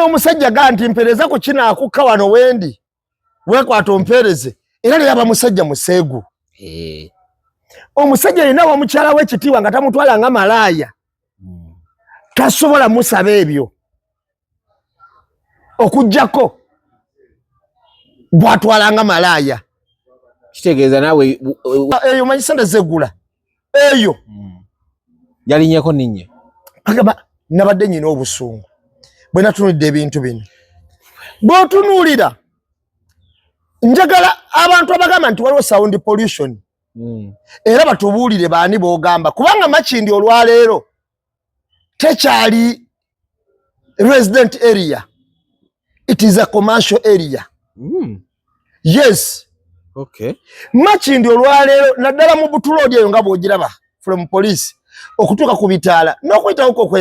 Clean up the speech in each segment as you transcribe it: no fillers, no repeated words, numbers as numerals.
omusajja ganti mpereza ku kina akukka wano wendi wekwata ompereze era yaba musajja museegu omusajja yina wa mukyala we kitiwa nga tamutwala nga malaya tasobola musaba ebyo okujjako bwatwala nga malaya kitegeeza nawe eyo manyisanda zegula eyo yalinyeko ninye agaba nabadde nyina obusungu bwe natunulidde ebintu bino bw'otunuulira njagala abantu abagamba nti waliwo sound pollution era batubuulire baani boogamba kubanga Makindi olwaleero tekyali resident area, it is a commercial area. Yes. Okay. Makindi olwaleero naddala mu Butulodi eyo nga bw'ogiraba from police okutuuka ku bitaala n'okuyita huko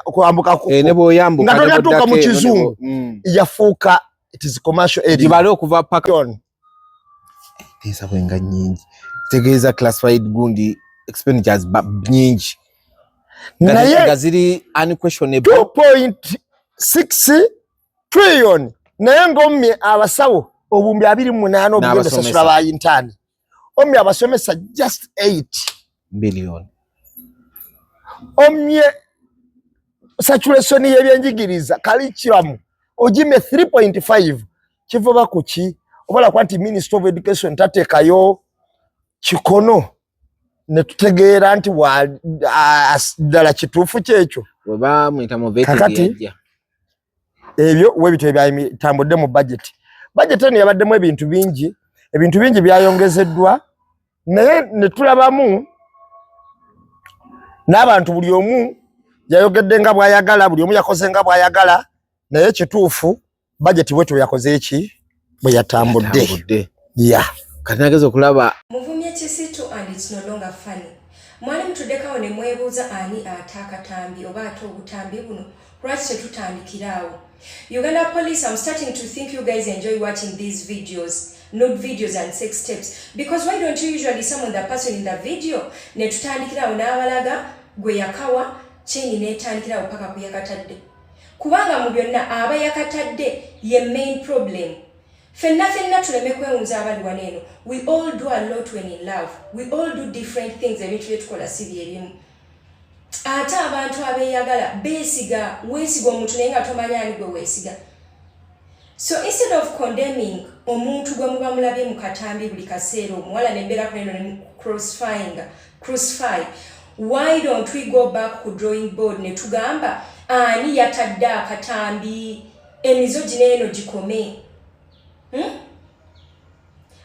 okwambuka ne bw'oyambuka nga tonatuuka mu Kizungu yafuuka it is commercial area. Gibale okuva paka tesa bwenga nyingi tegeeza classified gundi expenditures nyingi naye ziri unquestionable 2.6 trillion naye ng'omye abasawo obumbi 28 obuyambesasula bayintaani omye abasomesa just 8 billion omye saturation y'ebyenjigiriza curriculum ojime 3.5 kivuba kuki obala kwanti Minister of Education tateekayo kikono ne tutegeera nti ddala kituufu kyekyo weba mwita mu veti ebyo webito ebyatambudde mu budget eno yabaddemu ebintu bingi byayongezeddwa naye ne tulabamu n'abantu buli omu yayogedde nga bw'ayagala buli omu yakoze nga bw'ayagala naye kituufu budget bwetu yakoze eki bwe yatambudde kati nageza okulaba muvumye Kisitu and it's no longer funny. Mwalimu tuddekawo ne mwebuuza ani ataakatambi oba ate obutambi buno lwaki tetutandikiraawo. Uganda Police, I'm starting to think you guys enjoy watching these videos, nude videos and sex tapes, because why don't you usually summon the person in the video ne tutandikiraawo n'abalaga gwe yakawa kyeni netandikiraawo paka ku yakatadde kubanga mu byonna aba yakatadde ye main problem. Fenna tuleme kwewunza abali waneeno. We all do a lot when in love. We all do different things ebintu byetukola si byerimu. Ate abantu abeeyagala beesiga weesiga omuntu naye nga tomanya ani gwe weesiga. So instead of condemning omuntu gwe muba mulabye mu katambi buli kaseera omuwala nembeera kuneno ne crucify, why don't we go back ku drawing board ne tugamba ani yatadde akatambi emizo gineeno gikome.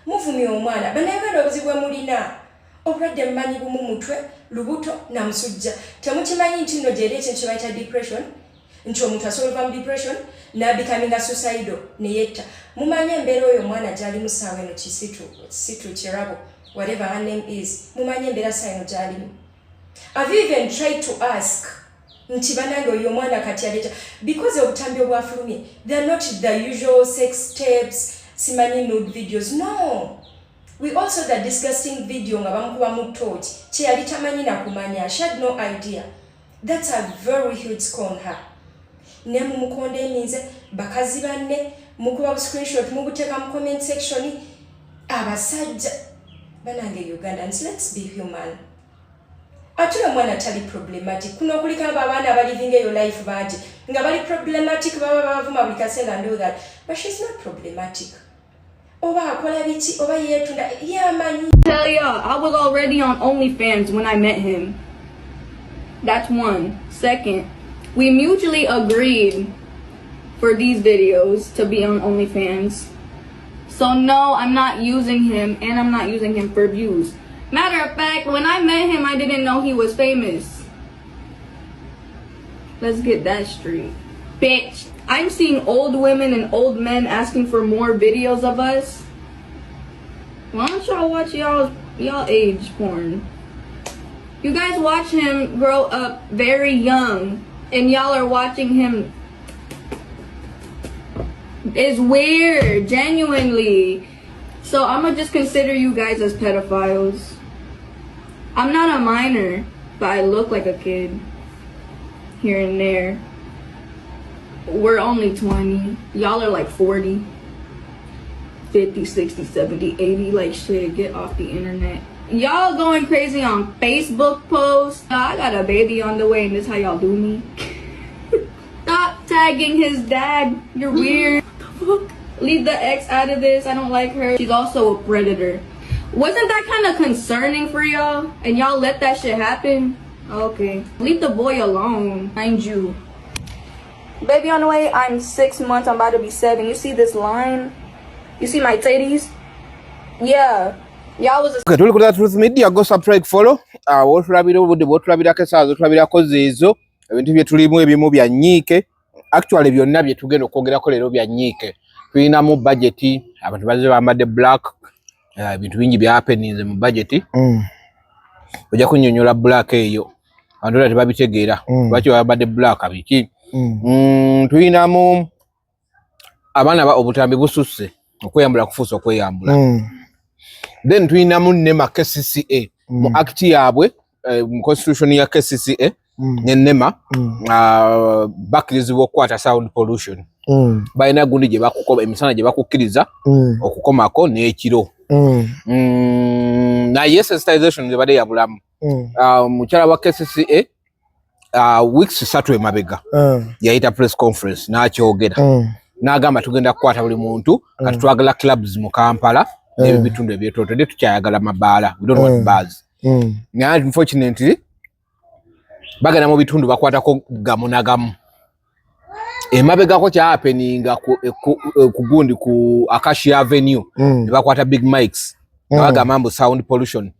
Muvumye omwana banayagala obuzibu mulina obulwadde mmanyi bumu mutwe lubuto na musujja temukimanyi nti nno gyeri ekintu kyebayita depression nti omuntu asobola mu depression becoming suicidal neyetta mumanye embeera oyo omwana gyali musaawa eno Kisitu Kirabo whatever her name is mumanye embeera saino gyalimu. Have you even tried to ask nti banange oyo omwana kati aleta because obutambi obwafulumye they are not the usual sex tapes simanyi nude videos. No, we also the disgusting video nga bamukuba mu torch kye yali tamanyi na kumanya. She had no idea. That's a very huge score on her. Ne mumukonde eminze bakazi banne mukuba screenshot mubuteka mu comment section abasajja banange Ugandans, let's be human. Atule mwana tali problematic kuno kulikanga abaana living your life baje nga bali problematic baba bavuma buli kasenga and do that, but she's not problematic. Oba akola bichi oba yetunda yamanyi. Tell y'all, I was already on OnlyFans when I met him. That's one. Second, we mutually agreed for these videos to be on OnlyFans. So no, I'm not using him and I'm not using him for views. Matter of fact, when I met him, I didn't know he was famous. Let's get that straight. Bitch, I'm seeing old women and old men asking for more videos of us. Why don't y'all watch y'all age porn? You guys watch him grow up very young and y'all are watching him. It's weird, genuinely. So I'ma just consider you guys as pedophiles. I'm not a minor, but I look like a kid here and there. we're only 20. Y'all are like 40, 50, 60, 70, 80. Like, shit, get off the internet. Y'all going crazy on Facebook posts. I got a baby on the way, and this how y'all do me. Stop tagging his dad. You're weird. What the fuck? Leave the ex out of this. I don't like her. She's also a predator. Wasn't that kind of concerning for y'all? And y'all let that shit happen? Okay. Leave the boy alone. Mind you. Baby on the way. I'm 6 months. I'm about to be 7. You see this line? You see my titties? Yeah. Y'all was Okay, tuli kula Truth Media, go subscribe, follow. Wotulabira obudde bwotulabirako esaawa zotulabirako zeezo. Ebintu bye tulimu ebimu bya nyiike. Actually byonna bye tugenda okwogerako leero bya nyiike. Tulinamu budget, abantu bazze bambadde black. Ebintu bingi bya happenings mu budget. Ojja kunnyonnyola black eyo. Abantu tebabitegeera. Lwaki bambadde black abiki. Tulinamu abaana obutambi bususse. Okweyambula kufuusa okweyambula. Then tulinamu NEMA KCCA. Mu act yaabwe, mu constitution ya KCCA, ne NEMA, bakkirizibwa okukwata sound pollution. Balina gundi gye bakukoma, emisana gye bakukkiriza okukomako n'ekiro. Naye sensitization gye badde yabulamu. Mukyala wa KCCA, weeks 3 emabega, yayita press conference n'akyogera. N'agamba tugenda kukwata buli muntu, kati twagala clubs mu Kampala, n'ebitundu ebyetoolodde tukyayagala mabaala. We don't want bars. Unfortunately, bagenda mu bitundu bakwatako gamu na gamu. Emabegako kya happeninga ku gundi ku Acacia Avenue, ne bakwata big mics, ne bagamba mbu sound pollution.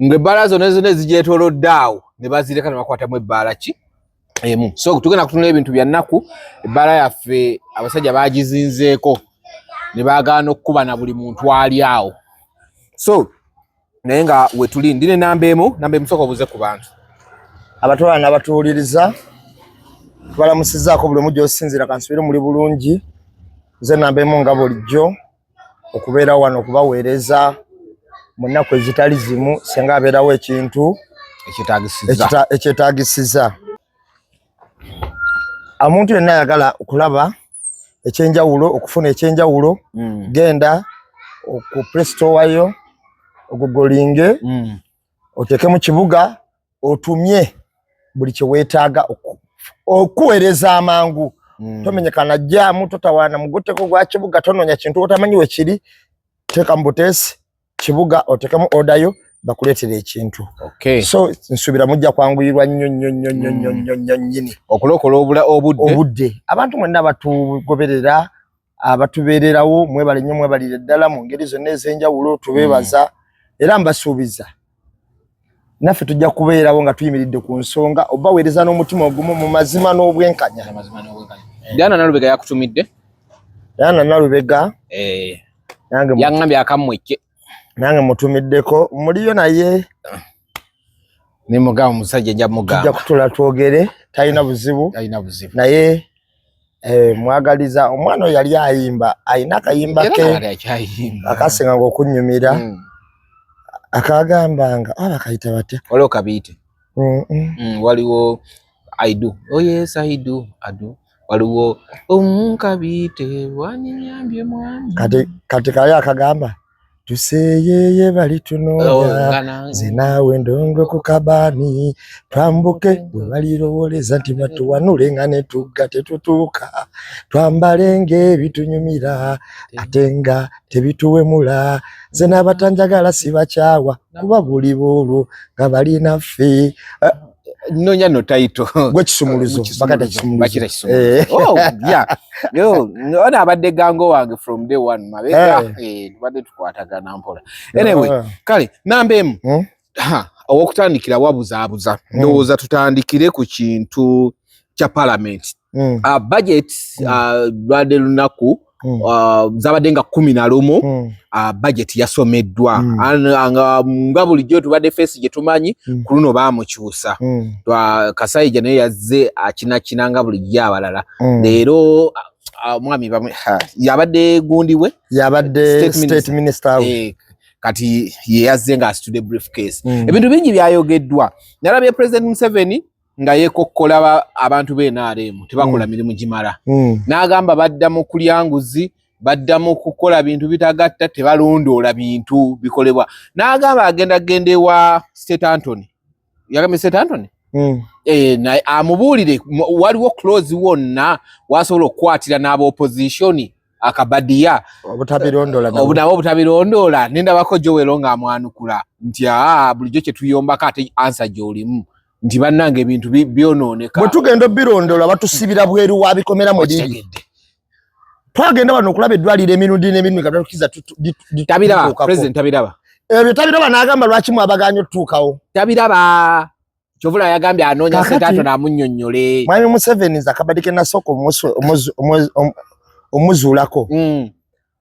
Ng'ebbaala zonna ezigyetoolodde awo ne bazireka ne bakwatamu ebbaala ki emu. So tugenda kutunula ebintu bya nnaku, ebbaala yaffe abasajja baagizinzeeko ne baagaana okukuba na buli muntu ali awo. So naye nga we tuli ndine namba emu sooka obuze ku bantu. Abatwala n'abatuwuliriza balamusizzaako buli omu gy'osinziira kansubire muli bulungi. Nze namba emu nga bulijjo okubeera wano okubaweereza mu nnaku ezitali zimu singa abeerawo ekintu ekyetaagisiza. Omuntu yenna ayagala okulaba ekyenjawulo, okufuna ekyenjawulo, genda ku Play Store yo ogugolinge, oteeke mu kibuga, otumye buli kye weetaaga okuweereza amangu. Tomenyekana jjaamu, totawaana mugutteko gwa kibuga, tonoonya kintu otamanyi we kiri, teeka mu buteesi kibuga, oteekemu order yo bakuleetera ekintu. Okay. So nsubira mujja kwanguyirwa nnyo nnyini okulokola obudde. Abantu mwenna batugoberera, abatubeererawo, mwebale nnyo, mwebalire ddala mu ngeri zonna ez'enjawulo, tubeebaza era mbasuubiza naffe tujja kubeerawo nga tuyimiridde ku nsonga obaweereza n'omutima ogumu mu mazima n'obwenkanya. Diana Nalubega yakutumidde? Diana Nalubega yaŋŋambye akammweke. Nange mutumiddeko, muliyo naye ne mugamba omusajja nja mugamba. Tujja kutula twogere, talina buzibu. Naye mwagaliza omwana yali ayimba, ayina akayimba ke akasinga ng'okunnyumira. Akagambanga abakayita batya waliwo kabiite. Waliwo I do. Oh yes I do. Waliwo kabiite wanyambye mwami. Kati kali akagamba tuseyeye bali tunoonya zinaawe ndongo ku kabani twambuke bwe balirowoleza nti batuwanule nga ne tugga tetutuuka twambale ng'ebitunyumira ate nga tebituwemula nze n'abatanjagala sibakyawa kuba buli boolwo nga bali naffe. Nonya no title gwe kisumuluzo bakata kisumuluzo. Oh yeah. Yo ona abadde gango wange from day one mabega tubadde tukwatagana mpola. Anyway kale namba emu okutandikira wabuzabuza ndowooza tutandikire ku kintu kya parliament. Budget lwadde lunaku zabadde nga 11 budget yasomeddwa nga bulijjo tubadde face gye tumanyi ku luno baamukyusa. Kasayija naye yazze akinakina nga bulijjo abalala. Leero mwami yabadde gundi we yabadde state minister kati ye yazze nga asitudde briefcase. Ebintu bingi byayogeddwa. Nalabye President Museveni nga yekokkola abantu b'NRM tebakola mirimu gimala. N'agamba badda mu kulya nguzi, badda mu kukola bintu bitagatta, tebalondoola bintu bikolebwa. N'agamba agenda ewa State Anthony. Yagambye State Anthony? Na amubuulire waliwo close wonna wasobola okukwatira n'aba-opposition akabadiya obutabirondoola nendabako Joel ng'amwanukula nti bulijjo kye tuyombako ate ansa gy'olimu nti bannange ebintu byonooneka. Bwe tugenda obbirondoola batusibira bweru wabikomera mu liri. Twagenda wano okulaba eddwaliro emirundi n'emirundi katatukiza tabiraba President tabiraba. Ebyo tabiraba n'agamba lwaki mwabaganya otutuukawo. Tabiraba. Chovula yagambye anoonya State Anthony amunnyonnyole. Mwami Museveni akabadde Nasoko omuzuulako.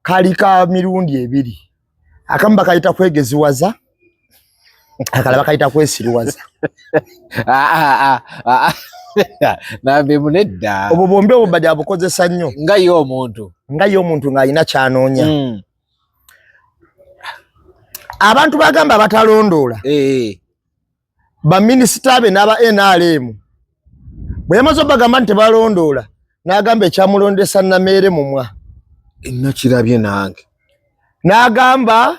Kali ka mirundi ebiri. Akamu bakayita kwegeziwaza. Akalaba bakayita kwesiriwaza. Nambe munedda. Obwo bombi obwo badde abukozesa nnyo. Nga ye omuntu ng'ayina kyanoonya. Abantu bagamba batalondoola. Ba minisita be n'aba NRM bwe yamaze bagamba nti balondoola n'agamba ekyamulondesa Namere mumwa nakirabye nange n'agamba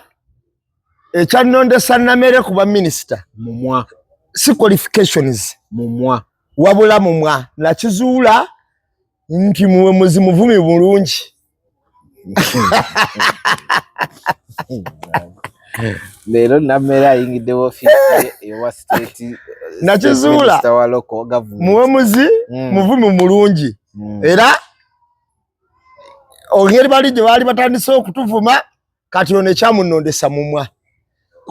ekyanondesa Namere ku ba minisita mumwa si qualifications mumwa wabula mumwa nakizuula nti muwe muzimuvumi bulungi. Lero Namere ayingidde office ewa state nakizuula muwe muvumi mulungi era ongeri bali gye baali batandise okutuvuma kati ono ekyamunondesa mumwa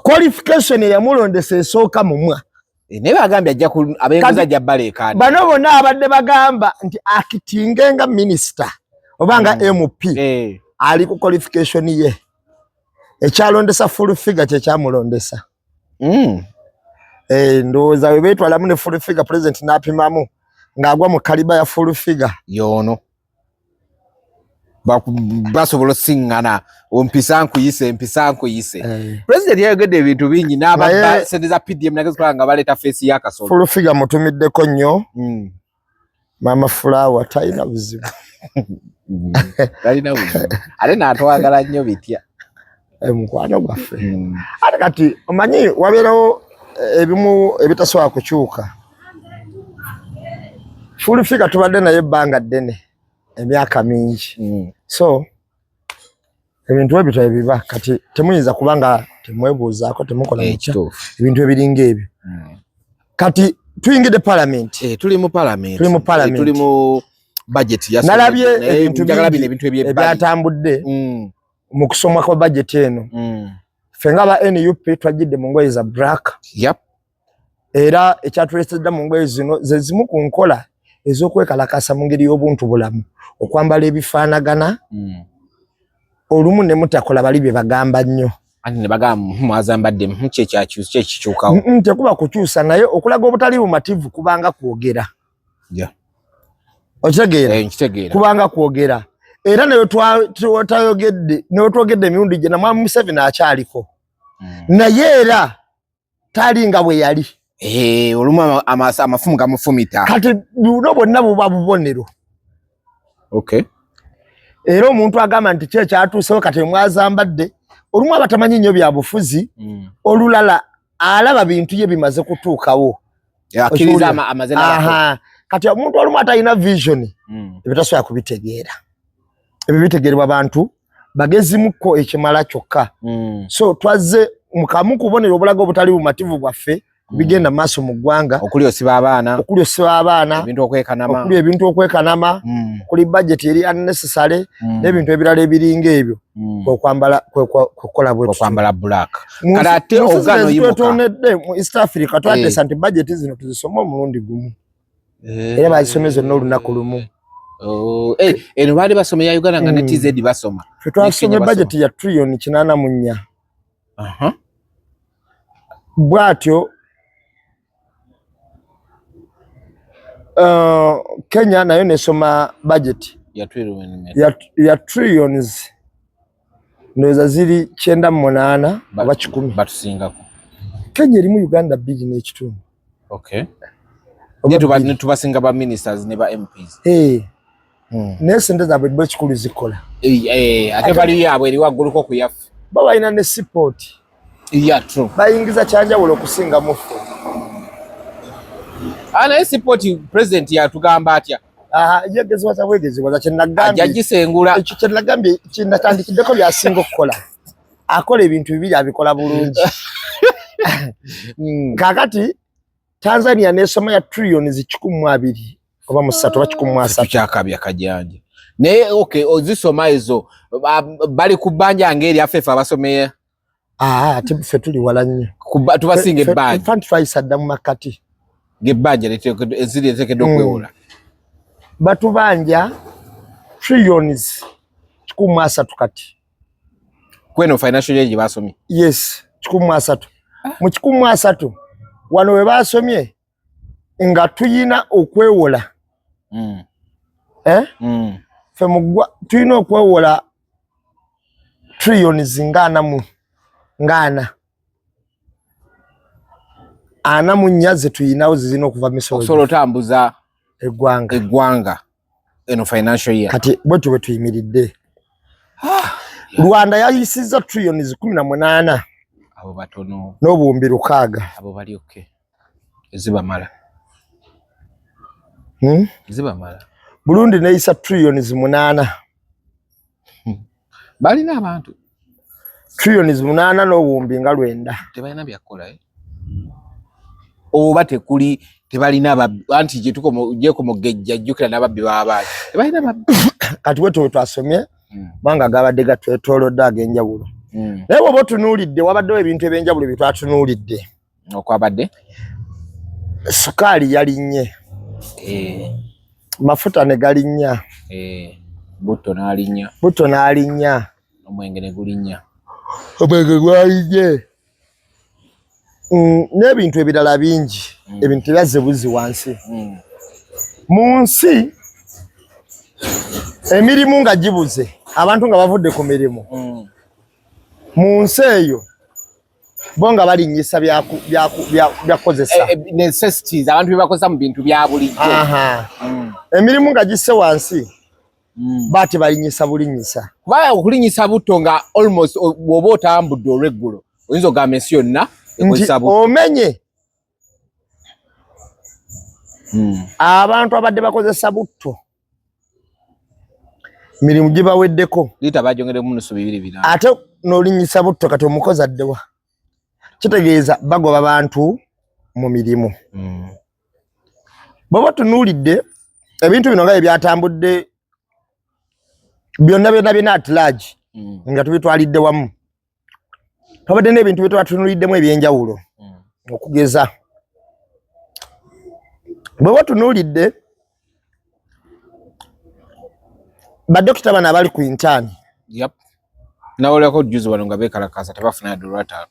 qualification eyamulondesa esooka mumwa naye bagambye ajja abenguza ajja baleekaani bano bonna abadde bagamba nti akitinge nga minisita oba nga MP ali ku qualification ye ekyalondesa full figure kyekyamulondesa. Ndowooza we beetwalamu ne full figure president n'apimamu ng'agwa mu kaliba ya full figure yoono basobola osiŋŋana ompisa nkuyise president yayogedde ebintu bingi n'abadda sente za PDM nagezikolanga nga baleeta feesi y'akasolo. Full figure mutumiddeko nnyo Mama Flower talina buzibu ate n'atwagala nnyo bitya mukwano gwaffe. Ate kati omanyi wabeerawo ebimu ebitasobola kukyuka. Full figure tubadde naye ebbanga ddene emyaka mingi. So ebintu ebyo biba kati temuyinza kubanga temwebuuzaako temukola mukya ebintu ebiringa ebyo. Kati tuyingidde parliament. Tuli mu parliament. Tuli mu budget ya nalabye ebintu ebyatambudde mu kusomwa kwa budget eno. Ffe nga ba NUP twajjidde mu ngoye za black. Era ekyatuleetedde mu ngoye zino ze zimu ku nkola ez'okwekalakasa mu ngeri y'obuntu bulamu okwambala ebifaanagana olumu ne mutakola bali bye bagamba nnyo. Ati ne bagamba mwazambadde kyekikyukawo. Tekuba kukyusa naye okulaga obutali bumativu kubanga kwogera. Okitegeera? Kubanga kwogera. Era nayo twayogedde emirundi gye na Mwami Museveni akyaliko. Naye era talinga bwe yali. Olumu amafumu gamufumita. Kati buno bonna buba bubonero. Era omuntu agamba nti kyekyatuusewo kati mwazambadde olumu abatamanyi nnyo bya bufuzi olulala alaba bintu ye bimaze kutuukawo. Kati omuntu olumu atalina vision ebitasobola kubitegeera. Ebyo bitegeerwa abantu bagezimuko ekimala kyokka. So twazze mukamu kubonera obulaga obutali bumativu bwaffe bigenda maaso mu ggwanga. Okuli osiba abaana ebintu okwekanama kuli budget eri unnecessary n'ebintu ebirala ebiringa ebyo okwambala black. Kale ate ogano yimuka mu East Africa twatesa nti budget zino tuzisoma omulundi gumu era bazisomeze n'olunaku lumu. Eno baali basoma ya Uganda nga ne TZ basoma. Twasomye budget ya trillion 84. Bwatyo Kenya nayo nesoma budget ya trillions ndoza ziri 98 aba 10 batusingako. Kenya erimu Uganda 2 n'ekitundu. Ye tubasinga ba ministers ne ba MPs. Nesente zaabwe bwe kikulu zikola. Ate bali yabwe eri waggulu ko kuyafu. Babalina ne support. Yeah, true. Bayingiza kyanjawulo okusinga mufu. Ana support president yatugamba atya. Yegezebwa za bwegezebwa za kyenagambye. Ajajisengula. Ekyo kyenagambye kinatandikiddeko byasinga okukola. Akola ebintu bibiri abikola bulungi. Kakati Tanzania nesoma ya trillions 12 oba 3 oba 13 kyakabya kajanja. Ne okay ozisoma ezo bali kubanja ngeri afefa abasomeye. Tibufe tuli wala nnyo. Tubasinga ebbanja. Fund twayisadda mu makati. Gebbanja eziri ezekedde okwewola. Batubanja trillions 13 kati. Kweno financial year basomye. Yes, 13. Mu 13 wano we basomye nga tuyina okwewola. Fe mugwa tuyina okwewola trillions ngana. Ana munyaze tuyinawo zizina okuva misolo. Osolo tambuza eggwanga. Eno financial year. Kati bwe tuyimiridde. Rwanda yayisizza trillions 18. Abo batono. N'obuwumbi 600. Abo bali okay. Eziba mala. Eziba mala. Burundi neyisa trillions 8. Bali n'abantu. Trillions 8 n'obuwumbi nga 9. Tebalina byakola oba tekuli tebalina ababbi anti gye tuko mugejja jjukira n'ababbi b'abaali tebalina ababbi. Kati bwe twasomye banga gabadde gatwetoolodde ag'enjawulo. Naye bw'oba otunuulidde wabaddewo ebintu eby'enjawulo bye twatunuulidde. Okwabadde sukaali yalinnye. Mafuta ne galinnya. Butto n'alinnya. Omwenge ne gulinnya. Omwenge gwalinnye. N'ebintu ebirala bingi. Ebintu byazze buzi wansi. Mu nsi emirimu nga gibuze abantu nga bavudde ku mirimu. Mu nsi eyo bo nga balinnyisa byakozesa. Necessities abantu bye bakozesa mu bintu bya bulijjo. Emirimu nga gisse wansi bati balinnyisa bulinnyisa. Kuba okulinnyisa butto nga almost bw'oba otambudde olw'eggulo oyinza ogamba ensi yonna ekozesa butto. Omenye abantu abadde bakozesa butto mirimu gibaweddeko. Liita bagyongeremu nusu 200. Ate n'olinnyisa butto kati omukozi addewa. Kitegeeza bagoba bantu mu mirimu. Bw'oba tunuulidde ebintu bino nga ebyatambudde byonna at large nga tubitwalidde wamu. Twabadde n'ebintu bye twatunuuliddemu eby'enjawulo okugeza. Bw'oba tunuulidde badokita bano abali ku intern. Yep. Nawulirako juzi wano nga beekalakaasa tebafuna $5.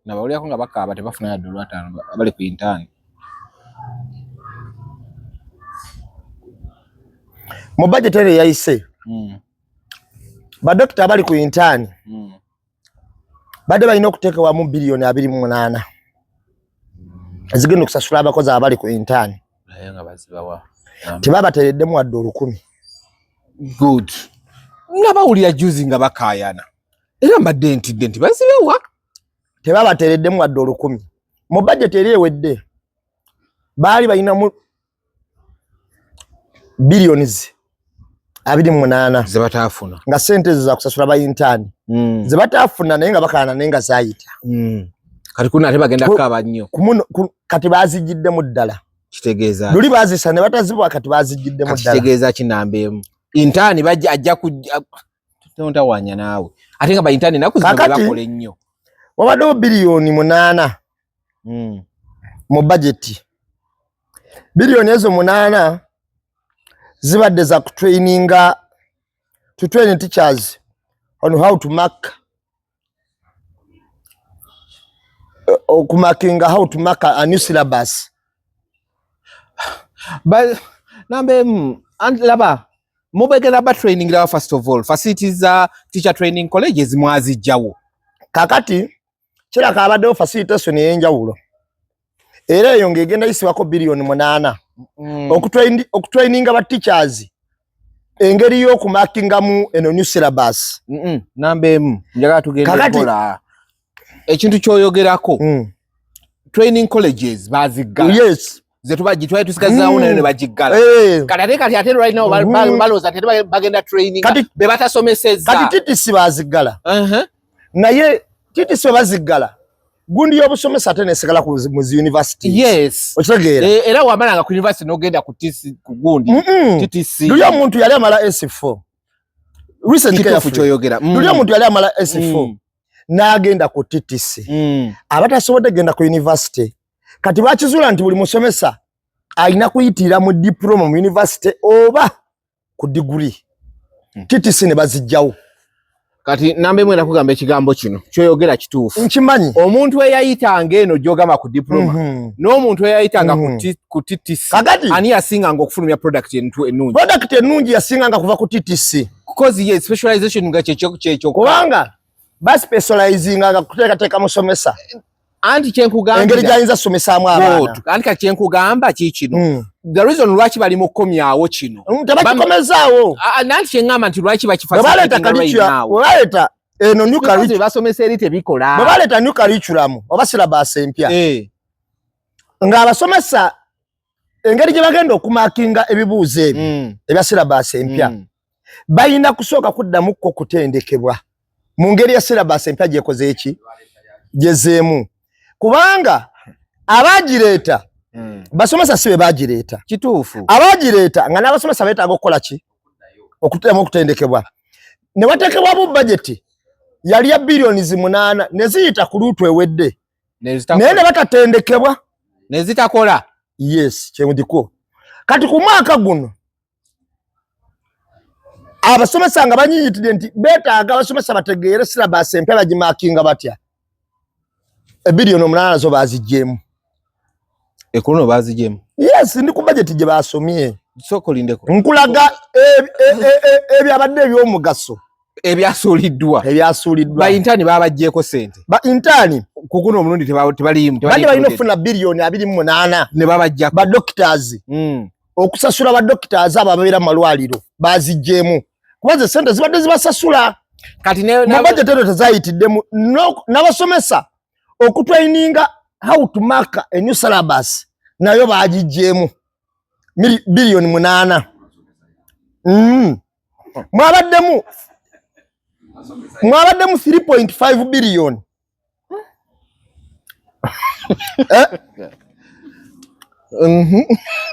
Nawulirako nga bakaaba tebafuna $5 abali ku intern. Mu budget ere yayise. Badokita abali ku intern. Badde balina okuteeka wamu bilioni 28. Ezigenda okusasula abakozi abali ku intern. Naye nga bazibawa. Tebabateereddemu wadde 10,000. Good. Nabawulira juzi nga bakaayana. Era mbadde ntidde nti bazibawa. Tebabateereddemu wadde 10,000. Mu budget eri ewedde baali balina mu billions 28 zebataafuna nga sente za kusasula ba intern. Zebataafuna naye nga bakaana naye nga zaayita. Kati kuna ate bagenda kaaba nnyo. Kati baazijjiddemu ddala. Kitegeeza. Luli baazisa ne batazibwa kati baazijjiddemu ddala. Kitegeeza kinambeemu. Intern bajja ajja kujja tontawanya naawe. Ate nga ba intern naku zino bakola ennyo. Wabaddewo bilioni 8 mu budget. Bilioni ezo 8 zibadde za kutraininga to train teachers on how to mark how to mark a new syllabus. But nambe and laba mobegera ba training la first of all facilities za teacher training colleges mwazijjawo. Kakati kira kabaddewo facilitation y'enjawulo era eyo ngegenda yisibako bilioni 8 okutraininga ba teachers engeri y'okumakingamu eno new syllabus nambemu njaga tugende kola ekintu kyoyogerako training colleges bazigala yes zetubagitwaye tusigazawo nayo ne bagiggala kati ate right now baloza ate bagenda training be batasomeseza kati TTC bazigala naye TTC baziggala gundi y'obusomesa ate nesigala ku university yes okitegeera era wamalanga ku university n'ogenda ku TTC ku gundi TTC luli omuntu yali amala S4 recent kituufu kyoyogera luli omuntu yali amala S4 n'agenda ku TTC abatasobodde genda ku university kati bakizuula nti buli musomesa alina kuyitirira mu diploma mu university oba ku degree TTC ne bazijjawo kati nambe mwena kugamba ekigambo kino kyoyogera kituufu nkimanyi omuntu eyayitanga eno gyogamba ku diploma n'omuntu eyayitanga ku TTC ani yasinganga okufulumya product ennungi yasinganga kuva ku TTC because ye specialization nga kyekyo kubanga baspecializinganga kuteekateeka musomesa anti kyenkugamba engeri gyayinza somesaamu abaana anti kati kyenkugamba kiikino the reason lwaki bali mu kukomyawo kino tebakikomezaawo nanti kyeŋŋamba nti lwaki bakifasibaleeta eno new curriculum basomesa eri tebikola bwe baleeta new curriculum oba syllabus empya ng'abasomesa engeri gye bagenda okumakinga ebibuuzo ebyo ebya syllabus empya bayina kusooka kuddamukko kutendekebwa mu ngeri ya syllabus empya gyekoze eki gyezeemu kubanga abagireeta basomesa sibe bagireeta kituufu abagireeta nga n'abasomesa beetaaga okukola ki okutemu okutendekebwa ne wateekebwa bu budget yali ya bilioni 8 ne ziyita ku luutu ewedde naye ne batatendekebwa ne zitakola yes kyendiko kati ku mwaka guno abasomesa nga banyinyitidde nti beetaaga abasomesa bategeere syllabus empya bagimakinga batya bilioni 8 zo bazijjeemu ekuno bazijjeemu yes ndi ku budget gye basomye soko lindeko nkulaga ebyabadde eby'omugaso ebyasuuliddwa ba intani babajjeeko sente ba intani kukuno omulundi tebaliimu bali balina okufuna bilioni 28 ne babajjako ba doctors okusasula ba doctors abo ababeera mu malwaliro bazijjeemu kubaze sente zibadde zibasasula kati mu budget ezo tezayitiddemu n'abasomesa okutraininga how to mark a new syllabus nayo bagijjeemu bilioni 8 mwabaddemu 3.5 bilioni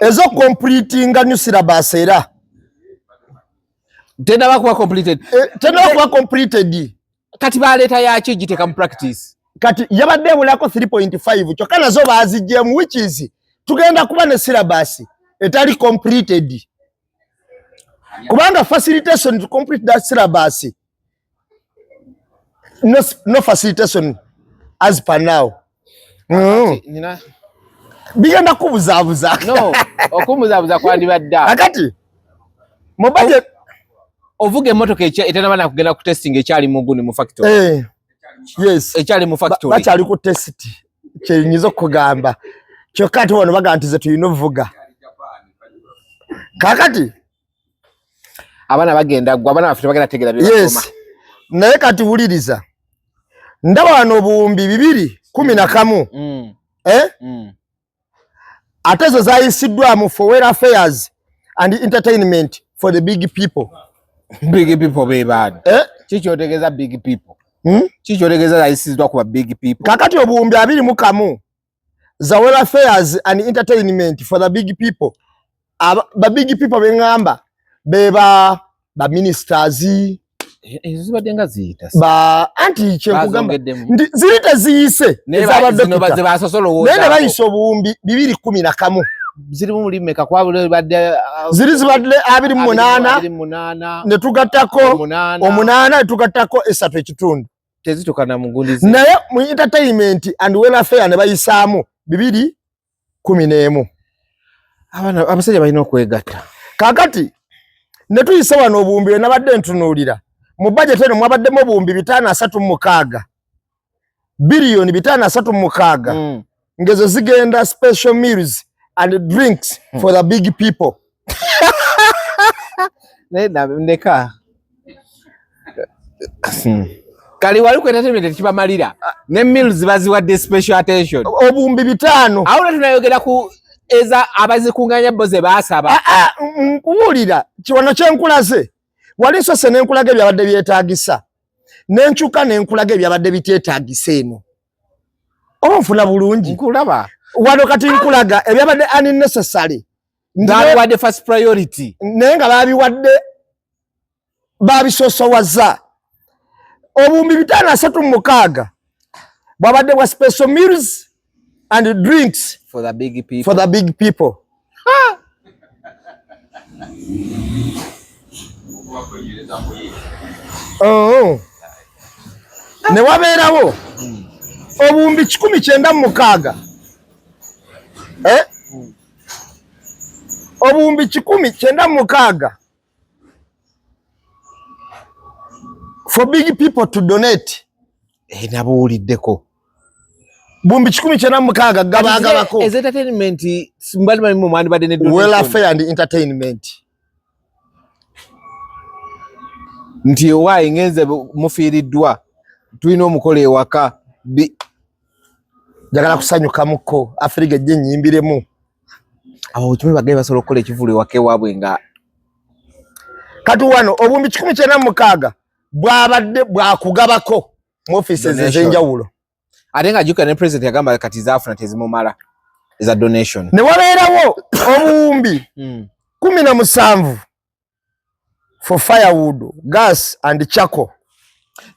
ezo completinga new syllabus era tenabakuba completed kati baleeta yaki giteka mu practice kati yabadde ebulako 3.5 kyokka nazo bazijjeemu which is tugenda kuba ne syllabus etali completed kubanga facilitation to complete that syllabus no facilitation as per now bigenda kubuzaabuza no okumuzaabuza kwandibadde akati mu budget ovuga emmotoka etenaba nakugenda ku testing ekyali mu guni mu factory yes ekyali mu factory bakyali ku test kyenyiza okugamba kyokka ate wano baga nti ze tulina ovuga kakati abaana bagenda gwa abaana baffe bagenda tegera bye basoma naye kati wuliriza ndaba wano obuwumbi 211 ate zo zayisiddwamu for welfare affairs and entertainment for the big people be bad kikyotegeeza big people kikyotegeeza zayisiddwa ku ba big people kakati obuwumbi 21 za welfare affairs and entertainment for the big people ba big people bengamba beba ba ministers zibadde nga ziyita anti kyekugamba ziri teziyise ezabadde basosolowoza naye bayise obuwumbi 211 ziri mu limeka kwabule badde ziri zibadde 28 ne tugattako 8 ne tugattako 3 ekitundu tezitukana mu gundi naye mu entertainment and welfare ne bayisaamu 211 abana abasajja balina okwegatta kakati ne tuyise wano obuwumbi nabadde ntunuulira mu budget eno mwabaddemu obuwumbi 536 bilioni 536 ngezo zigenda special meals and drinks for the big people. Ndeka kali wali ku entertainment kibamalira ne meals baziwadde special attention obumbi 5 awula tunayogera ku eza abazikunganya boze basaba nkuwulira kiwano kyenkulaze wali sose nenkulaga ebyabadde byetaagisa nenkyuka nenkulaga ebyabadde biteetaagisa eno onfuna bulungi nkulaba wano kati nkulaga ebyabadde unnecessary ndabiwadde first priority naye nga babisosowaza obumbi 536 bwabadde bwa special meals and drinks for the big people. For the big people. Oh. Ne wabeerawo obumbi 196. Obumbi 196 for big people to donate. Nabuuliddeko. Bumbi 196 gabagabako. Is entertainment mbali bali mu mwandi bade ne donation. Welfare and entertainment. Nti why ngenze mufiiriddwa tulina omukolo ewaka jagala kusanyuka muko Afrika je nyimbiremu. Abo kimwe bagaye basobola okukola ekivulu ewaka ewaabwe nga kati wano obumbi 196 bwabadde bwakugabako mu offices ez'enjawulo. Ate nga jjuka ne president yagamba kati zaafuna tezimumala is a donation. Ne wabeerawo obumbi 17 for firewood, gas and charcoal.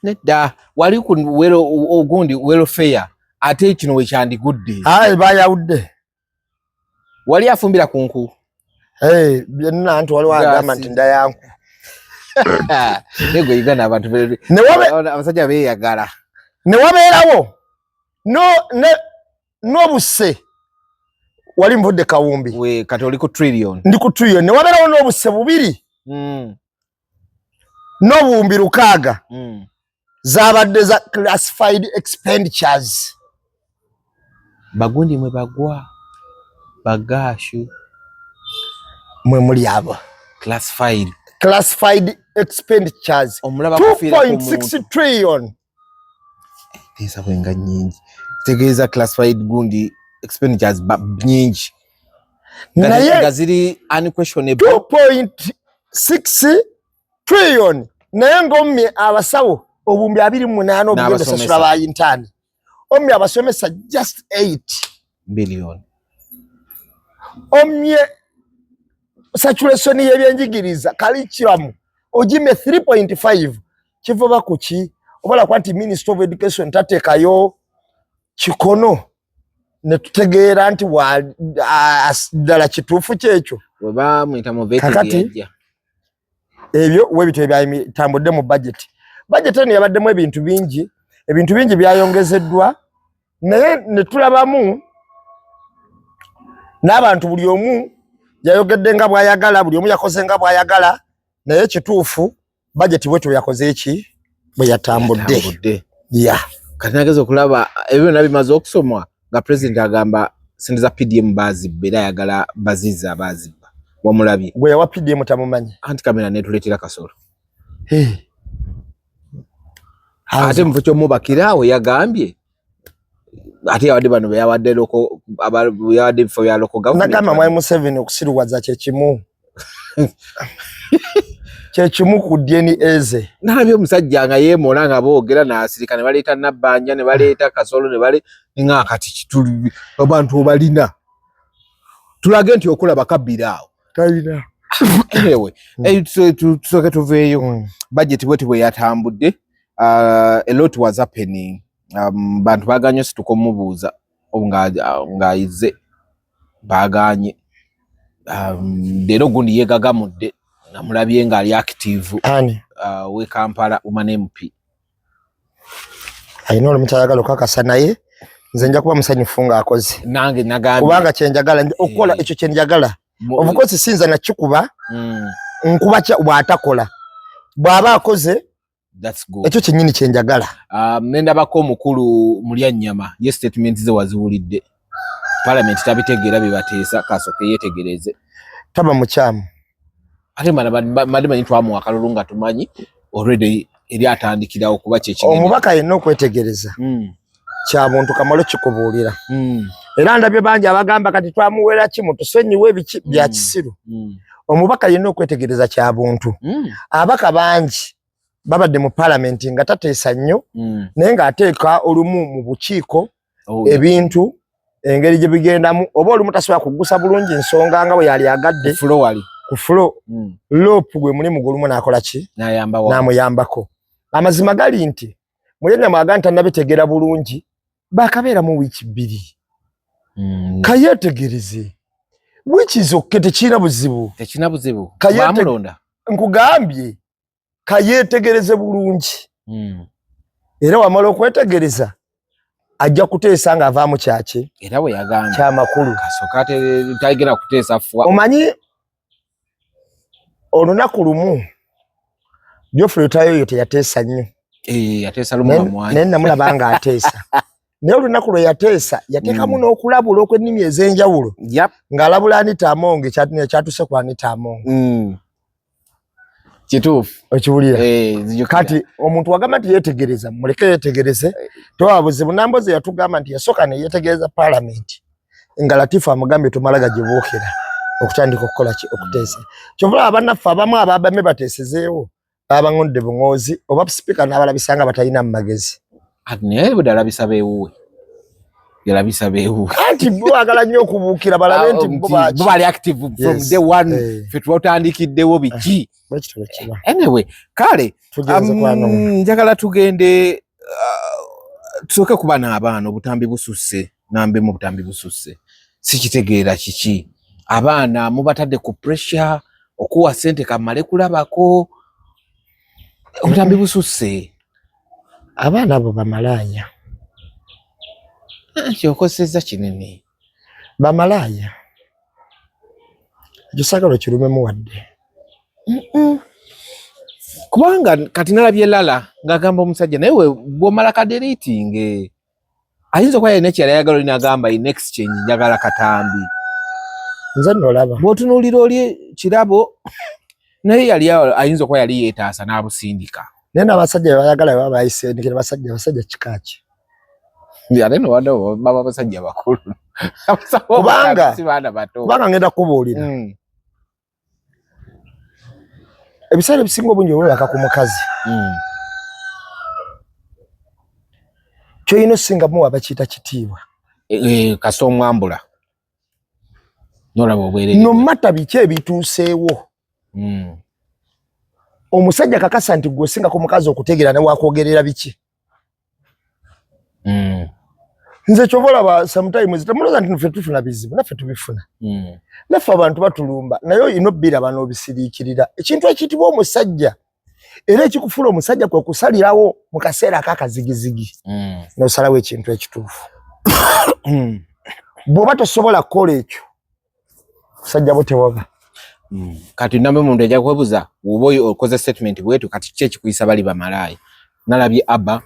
Nedda wali ku wero ogundi welfare ate kino wekyandigudde. Bayawudde. Wali afumbira ku nku. Byonna anti waliwo agamba nti ndayanku. Nego igana abantu abasajja beeyagala. Ne wabeerawo n'obuse wali nvudde kawumbi. We kati oli ku trillion. Ndi ku trillion. Ne wabeerawo n'obuse 2. N'obuwumbi 6. Zabadde za classified expenditures. Bagundi mwe bagwa. Bagashu. Mwe muli abo. Classified expenditures. 2.6 trillion. Tesa bwenga nyingi. Tegeeza classified gundi expenditures nyingi. Gaziri unquestionable. 2.6 trillion. Naye ng'omye abasawo obumbi 28 obugenda sasula ba intern. Omye abasomesa just 8 billion. Omye saturation y'ebyenjigiriza curriculum ojime 3.5 kivuba kuki obala kwanti Minister of Education tateekayo kikono ne tutegeera nti dala kituufu kyekyo weba mwita mu vetting yajja ebyo webito ebyatambudde mu budget eno yabaddemu ebintu bingi byayongezeddwa naye ne tulabamu n'abantu buli omu yayogedde nga bwayagala buli omu yakoze nga bwayagala naye kituufu budget bwetu yakoze eki bwe yatambudde. Kati nageza okulaba ebyo nabimaze okusomwa nga president agamba sente za PDM bazibba era ayagala baziza abazibba. Wamulabye gwe yawa PDM tamumanyi anti kamera netuleetera kasolo. Ate mufu kyomubakira awo yagambye ate yawadde bano beyawadde yawadde bifo bya local government. Nagamba Mwai Museveni okusiruwaza kyekimu kyekimu ku DNA. Nalabye omusajja nga yeemoola nga boogera n'asirika ne baleeta Nabbanja ne baleeta Kasolo ne bale nga kati abantu obalina tulage nti okulaba kabbira awo talina. Anyway, tusooke tuveeyo budget bwe yatambudde. A lot was happening. Bantu baganye situko mubuuza ng'ayize baganye. Leero gundi yeegagamudde namulabye ng'ali active we Kampala Woman MP. Ayina olumu kyayagala okakasa naye nze nja kuba musanyufu ng'akoze. Nange nagambye kubanga kyenjagala okukola ekyo kyenjagala. Of course sinza nakikuba nkuba bw'atakola bw'aba akoze. That's good. Ekyo kyennyini kyenjagala. Nendabako omukulu Mulyannyama ye statement ze waziwulidde. parliament tabitegeera bibateesa kasoke yetegereze taba mukyamu ate madamanyi twamuwa akalulu nga tumanyi already eri atandikirawo kuba kyekigenda omubaka yenna okwetegereza kya buntu kamalo kikubuulira era ndabye bangi abagamba kati twamuweera kimu tusonyiwe ebiki bya kisiru omubaka yenna okwetegereza kya buntu abaka bangi babadde mu parliament nga tateesa nnyo naye ng'ateeka olumu mu bukiiko ebintu engeri gye bigendamu oba olumu tasobola kugusa bulungi ensonga nga bwe yali agadde ku fulo lopu gwe mulimu gulumu n'akola ki n'amuyambako amazima gali nti mulenya mwaga nti annabitegera bulungi bakabeera mu wiiki 2 kayetegereze wiiki zokke tekirina buzibu bamulonda nkugambye kayetegereze bulungi era wamala okwetegereza ajja kuteesa nga avaamu kyaki era bwe yagamba kyamakulu kasoka tayigera kuteesa fwa omanyi olunaku lumu Geoffrey Tayo yote yateesa nnyo yateesa lumu naye namulaba nga ateesa naye olunaku lwe yateesa yateekamu n'okulabula okw'ennimi ez'enjawulo ng'alabula Anita Among kyatuse ku Anita Among kituufu okiwulira kati omuntu wagamba nti yeetegereza muleke yeetegereze towa buzibu namboze yatugamba nti yasooka ne yeetegereza parliament nga Latifu amugambye tumala gagibuukira okutandika okukola ki okuteesa kyovula abannaffe abamu ababame bateesezeewo babaŋŋondde buŋoozi oba sipiika n'abalabisanga batalina mu magezi naye bwe dalabisa beewuwe yalabisa beewuwe anti bo agala nnyo okubuukira balabe nti bo bali active from day one fe twatandikiddewo biki anyway kale njagala tugende tusooke kuba n'abaana obutambi bususse nambe mu butambi bususse sikitegeera kiki abaana mubatadde ku pressure okuwa ssente kamale kulabako obutambi bususse abaana abo bamalaaya kyokosezza kinene bamalaaya ekyo saagala okirumemu wadde kubanga kati nalabye lala ng'agamba omusajja naye we bw'omala kaderiitinge ayinza okuba yalina ekyala yagala olina agamba in exchange njagala katambi nze nolaba bw'otunuulira oli kirabo naye yali ayinza okuba yali yeetaasa n'abusindika naye n'abasajja bayagala baba bayisendikira basajja kikaaki ate nowadde baba basajja bakulu kubanga ngenda kubuulira ebiseera ebisinga obungi obubaka ku mukazi kyoyina osingamu abakiyita kitiibwa kasita omwambula nolaba obwerere nomata biki ebituuseewo omusajja kakasa nti gwe osinga ku mukazi okutegeera ne wakwogerera biki nze kyobalaba sometimes temuloza nti nfe tufuna bizibu naffe tubifuna naffe abantu batulumba naye olina obbiraba n'obisiriikirira ekintu ekiyitibwa omusajja era ekikufuula omusajja kwe kusalirawo mu kaseera ak'akazigizigi n'osalawo ekintu ekituufu bw'oba tosobola kukola ekyo musajja bo tewaba kati nambe omuntu ajja kwebuuza bw'oba okoze statement bwetu kati ki ekikuyisa bali bamalaaya nalabye abba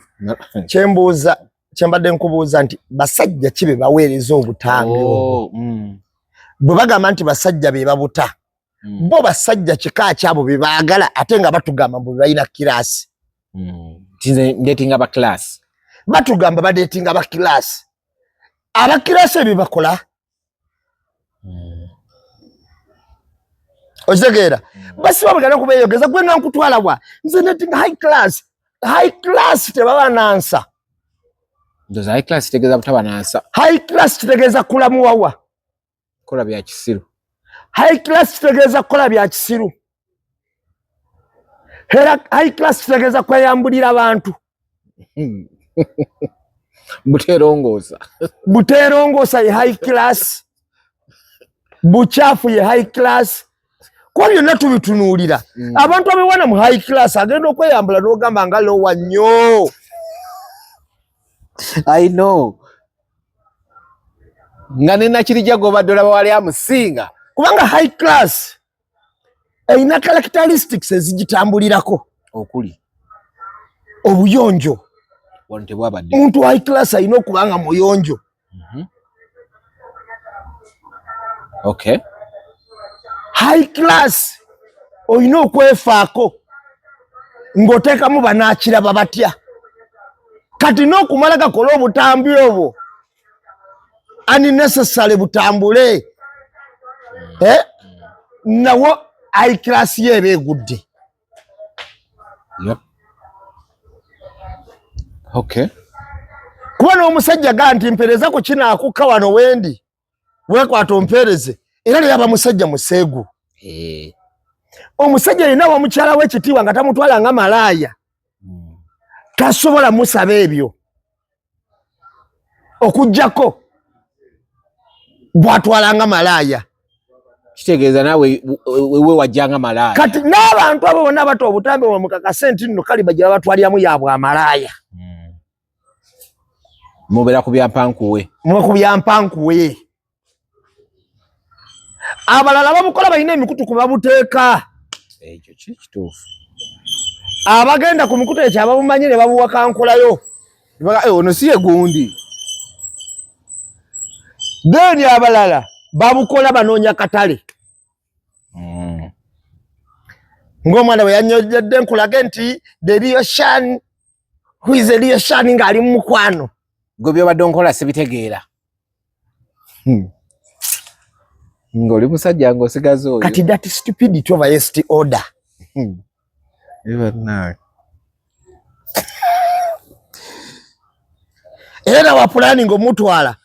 kyembuuza kyembadde nkubuuza nti basajja ki be baweereza obutambi bwe bagamba nti basajja be babuta bo basajja kika kyabo be baagala ate nga batugamba mbu balina kiraasi ndetinga ba class batugamba badetinga ba kiraasi abakiraasi ebyo bakola ozegera basi babagana kubeeyogeza gwe nankutwala bwa nze netinga high class tebaba nansa ndoza high class tegeza butaba nansa high class tegeza kulamu wawa kola bya kisiru high class tegeza kola bya kisiru hera high class tegeza kweyambulira abantu buterongosa ye high class buchafu ye high class kwa byonna tubitunuulira abantu abewana mu high class agenda okweyambula n'ogamba nga lowa nnyo I know nga nenakirija gobadde olaba wali amusinga kubanga high class eyina characteristics ezigitambulirako okuli obuyonjo wano tebwabadde omuntu high class ayina okubanga muyonjo Okay. High class oyina okwefaako ng'oteekamu banaakiraba batya kati n'okumala gakola obutambi obwo unnecessary butambule nawo high class ye eba egudde. Yep. Okay. Kuba n'omusajja ga nti mpeereza ku kinaakukka wano wendi weekwata ompeereze era leyaba musajja museegu. Omusajja alina wamukyala w'ekitiibwa nga tamutwala nga malaaya tasobola musaba ebyo okujjako bw'atwala nga malaaya. Kitegeeza naawe wewe wajjanga malaaya. Kati n'abantu abo bonna bato obutambi bwe mukakase nti nno kaliba gye babatwaliramu yaabwe amalaaya. Mubeera ku byampankuwe. Mwe ku byampankuwe. Abalala babukola balina emikutu ku babuteeka. Ekyo kituufu. Abagenda ku mikutu ekyo ababumanyi ne babuwakankulayo. Ono si ye gundi. Then abalala babukola banoonya katale. Ng'omwana bwe yannyonnyodde nkulage nti the real Shan, who is the real Shan ng'ali mu mukwano. Gwe byobadde onkola sibitegeera. Ng'oli musajja ng'osigaza oyo. Kati that stupidity over highest order. Era wa planning omutwala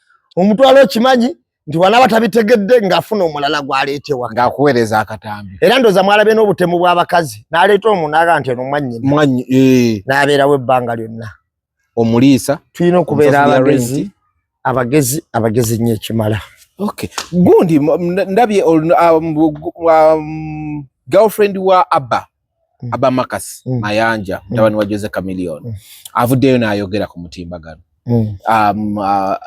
okimanyi nti wanaaba tabitegedde ng'afuna omulala gw'aleetewa ng'akuweereza akatambi. Era ndoza mwalabe n'obutemu bw'abakazi n'aleeta omunaaga nti eno mwanyi n'abeerawo ebbanga lyonna. Omuliisa tulina okubeera abagezi nnyo ekimala. Okay. Gundi ndabye girlfriend wa Abba Makas Mayanja mutabani wa Jose Chameleone avuddeyo n'ayogera ku mutimbagano.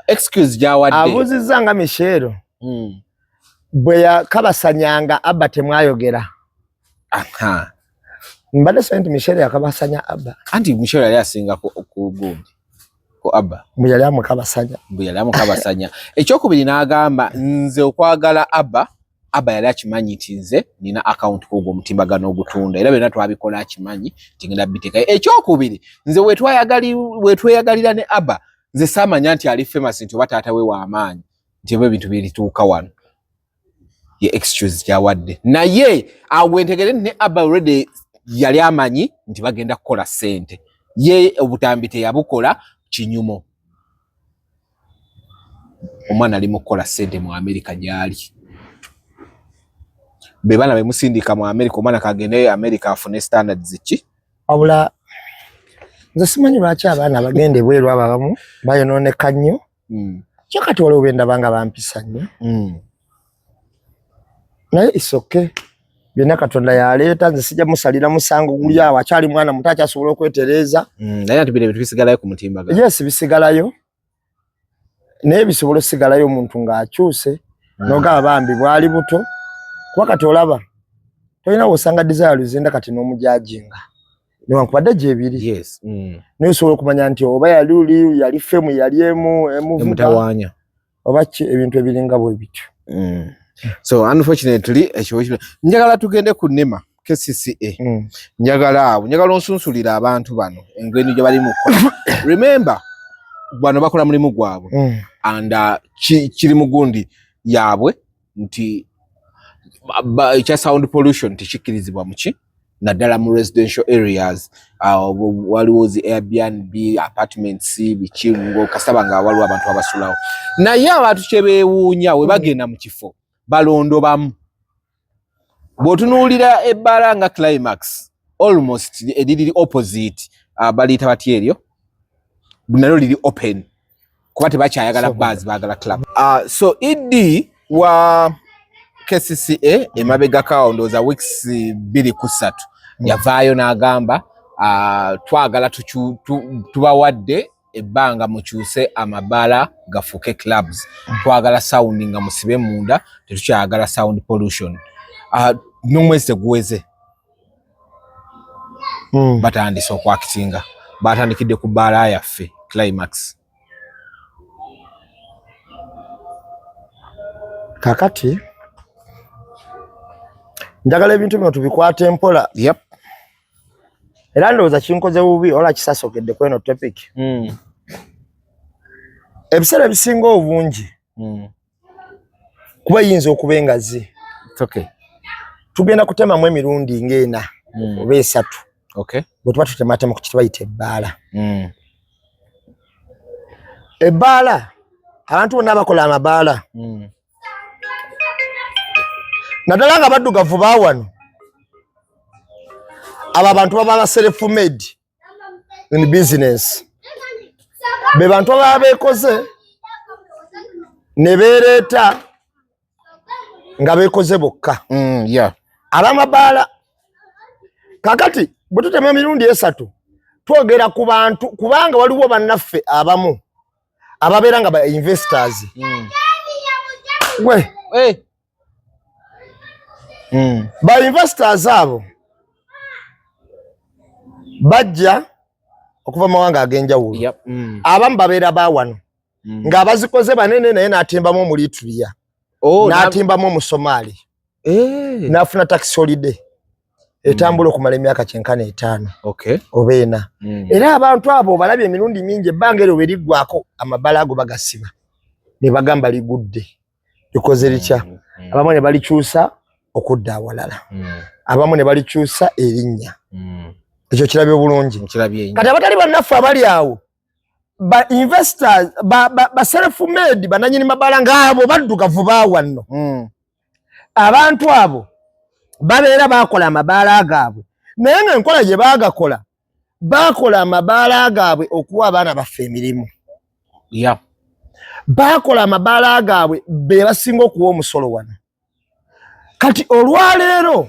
Excuse jawadde abuzizza nga Michelle bwe yakabasanyanga Abba temwayogera. Mbadde sente Michelle yakabasanya Abba. Anti Michelle yali asinga ku Gundi ko Abba mbu yali amukabasanya. Ekyokubiri n'agamba nze okwagala Abba yali akimanyi nti nze nina account ku gwo mutimbagano ogutunda era byonna twabikola akimanyi nti ngenda biteka. Ekyokubiri nze wetweyagalira ne Abba nze saamanya nti ali famous nti oba taata we w'amaanyi nti ebyo ebintu birituuka wano. Ye excuse gyawadde naye agwentegere ne Abba already yali amanyi nti bagenda kukola ssente. Ye obutambi teyabukola kinyumo. Omwana ali mu kukola ssente mu America gyali. Bebana bemusindika mu America omwana kagende America afune standards ki? Abula nze simanyi lwaki abaana abagenda ebweru abamu bayonooneka nnyo. Kyo kati waliwo benda banga bampisa nnyo. Naye isoke byonna Katonda yaleeta nze sijja musalira musango guli awo akyali mwana muto akyasobola okwetereeza. Naye ati bino bisigalayo ku mutimbagano. Yes bisigalayo. Naye bisobola osigalayo omuntu ng'akyuse n'ogaba bambi bwali buto. Kuba kati olaba tolina wosanga desire luzinda kati n'omujajinga newankubadde gyebiri. Yes. Naye osobola okumanya nti oba yali femu yali emutawaanya oba ebintu ebiringa bwe bityo. So unfortunately njagala tugende ku Nema KCCA. Njagala onsunsulira abantu bano engendo gye bali mu kola. Remember bano bakola mulimu gwabwe and kiri mu gundi yaabwe nti ekya sound pollution tekikirizibwa muki naddala mu residential areas. Waliwo zi Airbnb apartments bikingo kasaba nga waliwo abantu abasulawo. Naye abantu kyebewuunya we bagenda mu kifo balondo bamu. Bw'otunuulira ebbala nga Climax almost eriri opposite baliyita batya eryo nalyo liri open kuba tebakyayagala bars baagala club. So Idi wa KCCA emabega kawo ndooza weeks 2 ku 3 yavaayo n'agamba twagala tubawadde ebbanga mukyuse amabala gafuke clubs. Twagala sound nga musibe munda tetukyagala sound pollution. N'omwezi teguweze batandise okwakitinga batandikidde ku bbaala yaffe Climax. Kakati njagala ebintu bino tubikwate mpola. Yep. Era ndowooza kinkoze bubi ola kisasokedde kweno topic. Ebiseera ebisinga obungi kuba yinza okuba engazi. It's okay. Tugenda kutemamu emirundi ng'ena oba esatu. Okay. Bwe tuba tutematema ku kiti bayita ebbaala. Ebbaala abantu bonna bakola amabaala. Naddala nga baddugavu baawano abo abantu baba self-made in business. Be bantu ababa beekoze ne beereeta nga beekoze bokka. Yeah. Ab'amabaala kakati bwe tutema emirundi esatu twogera ku bantu kubanga waliwo bannaffe abamu ababeera nga ba investors. Ba investors abo bajja okuva mu mawanga ag'enjawulo. Yep. Abamu babeera baawano ng'abazikoze banene naye n'atembamu Omulitulia. N'atimbamu Omusomaali. N'afuna tax holiday etambula okumala emyaka 95. Okay. Oba 4. Era abantu abo balabye emirundi mingi ebbanga eryo bwe liggwako amabaala ago bagasiba ne bagamba ligudde. Likoze litya? Abamu ne balikyusa okudda awalala. Abamu ne balikyusa erinnya. Ekyo kirabye bulungi. Kati abatali bannaffe abali awo ba investors ba self-made bananyini mabaala ng'abo baddugavu baawano. Abantu abo babeera bakola amabaala agaabwe naye ng'enkola gye baagakola bakola amabaala agaabwe okuwa abaana baffe emirimu. Bakola amabaala agaabwe be basinga okuwa omusolo wano. Kati olwaleero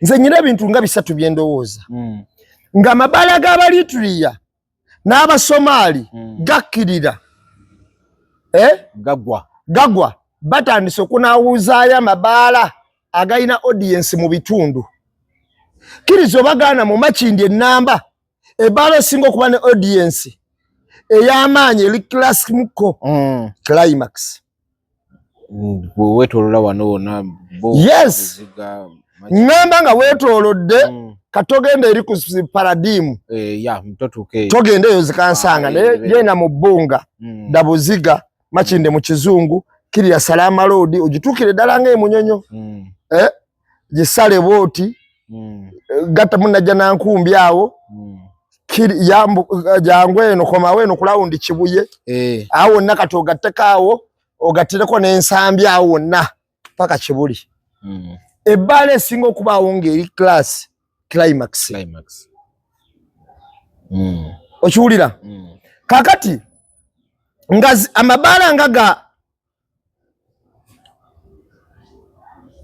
nze nyina ebintu nga 3 bye ndowooza nga amabaala g'Abalitulia n'Abasomaali gakkirira gagwa batandise okunaawuzaayo amabaala agayina audience mu bitundu. Kirizo bagaana mu Makindi ennamba ebbaala esinga okuba ne audience ey'amaanyi eri class muko Climax. Wetolola wano wona. Yes. Ngamba nga wetolodde katogenda eri ku Paradigm. Mtotuke. Togenda eyo zikansanga yena mu Bbunga Dabuziga Makinde mu Kizungu Kirya Salama Road ogitukire ddala ng'emunyonyo. Gisale booti gata munajja nankumbi awo jangu eno komawo eno ku lawundi Kibuye awo wonna kati ogattekaawo ogattireko n'ensambi awo wonna paka Kibuli. Ebbaala esinga okubaawo ng'eri class Climax. Okiwulira? Kakati nga amabaala nga ga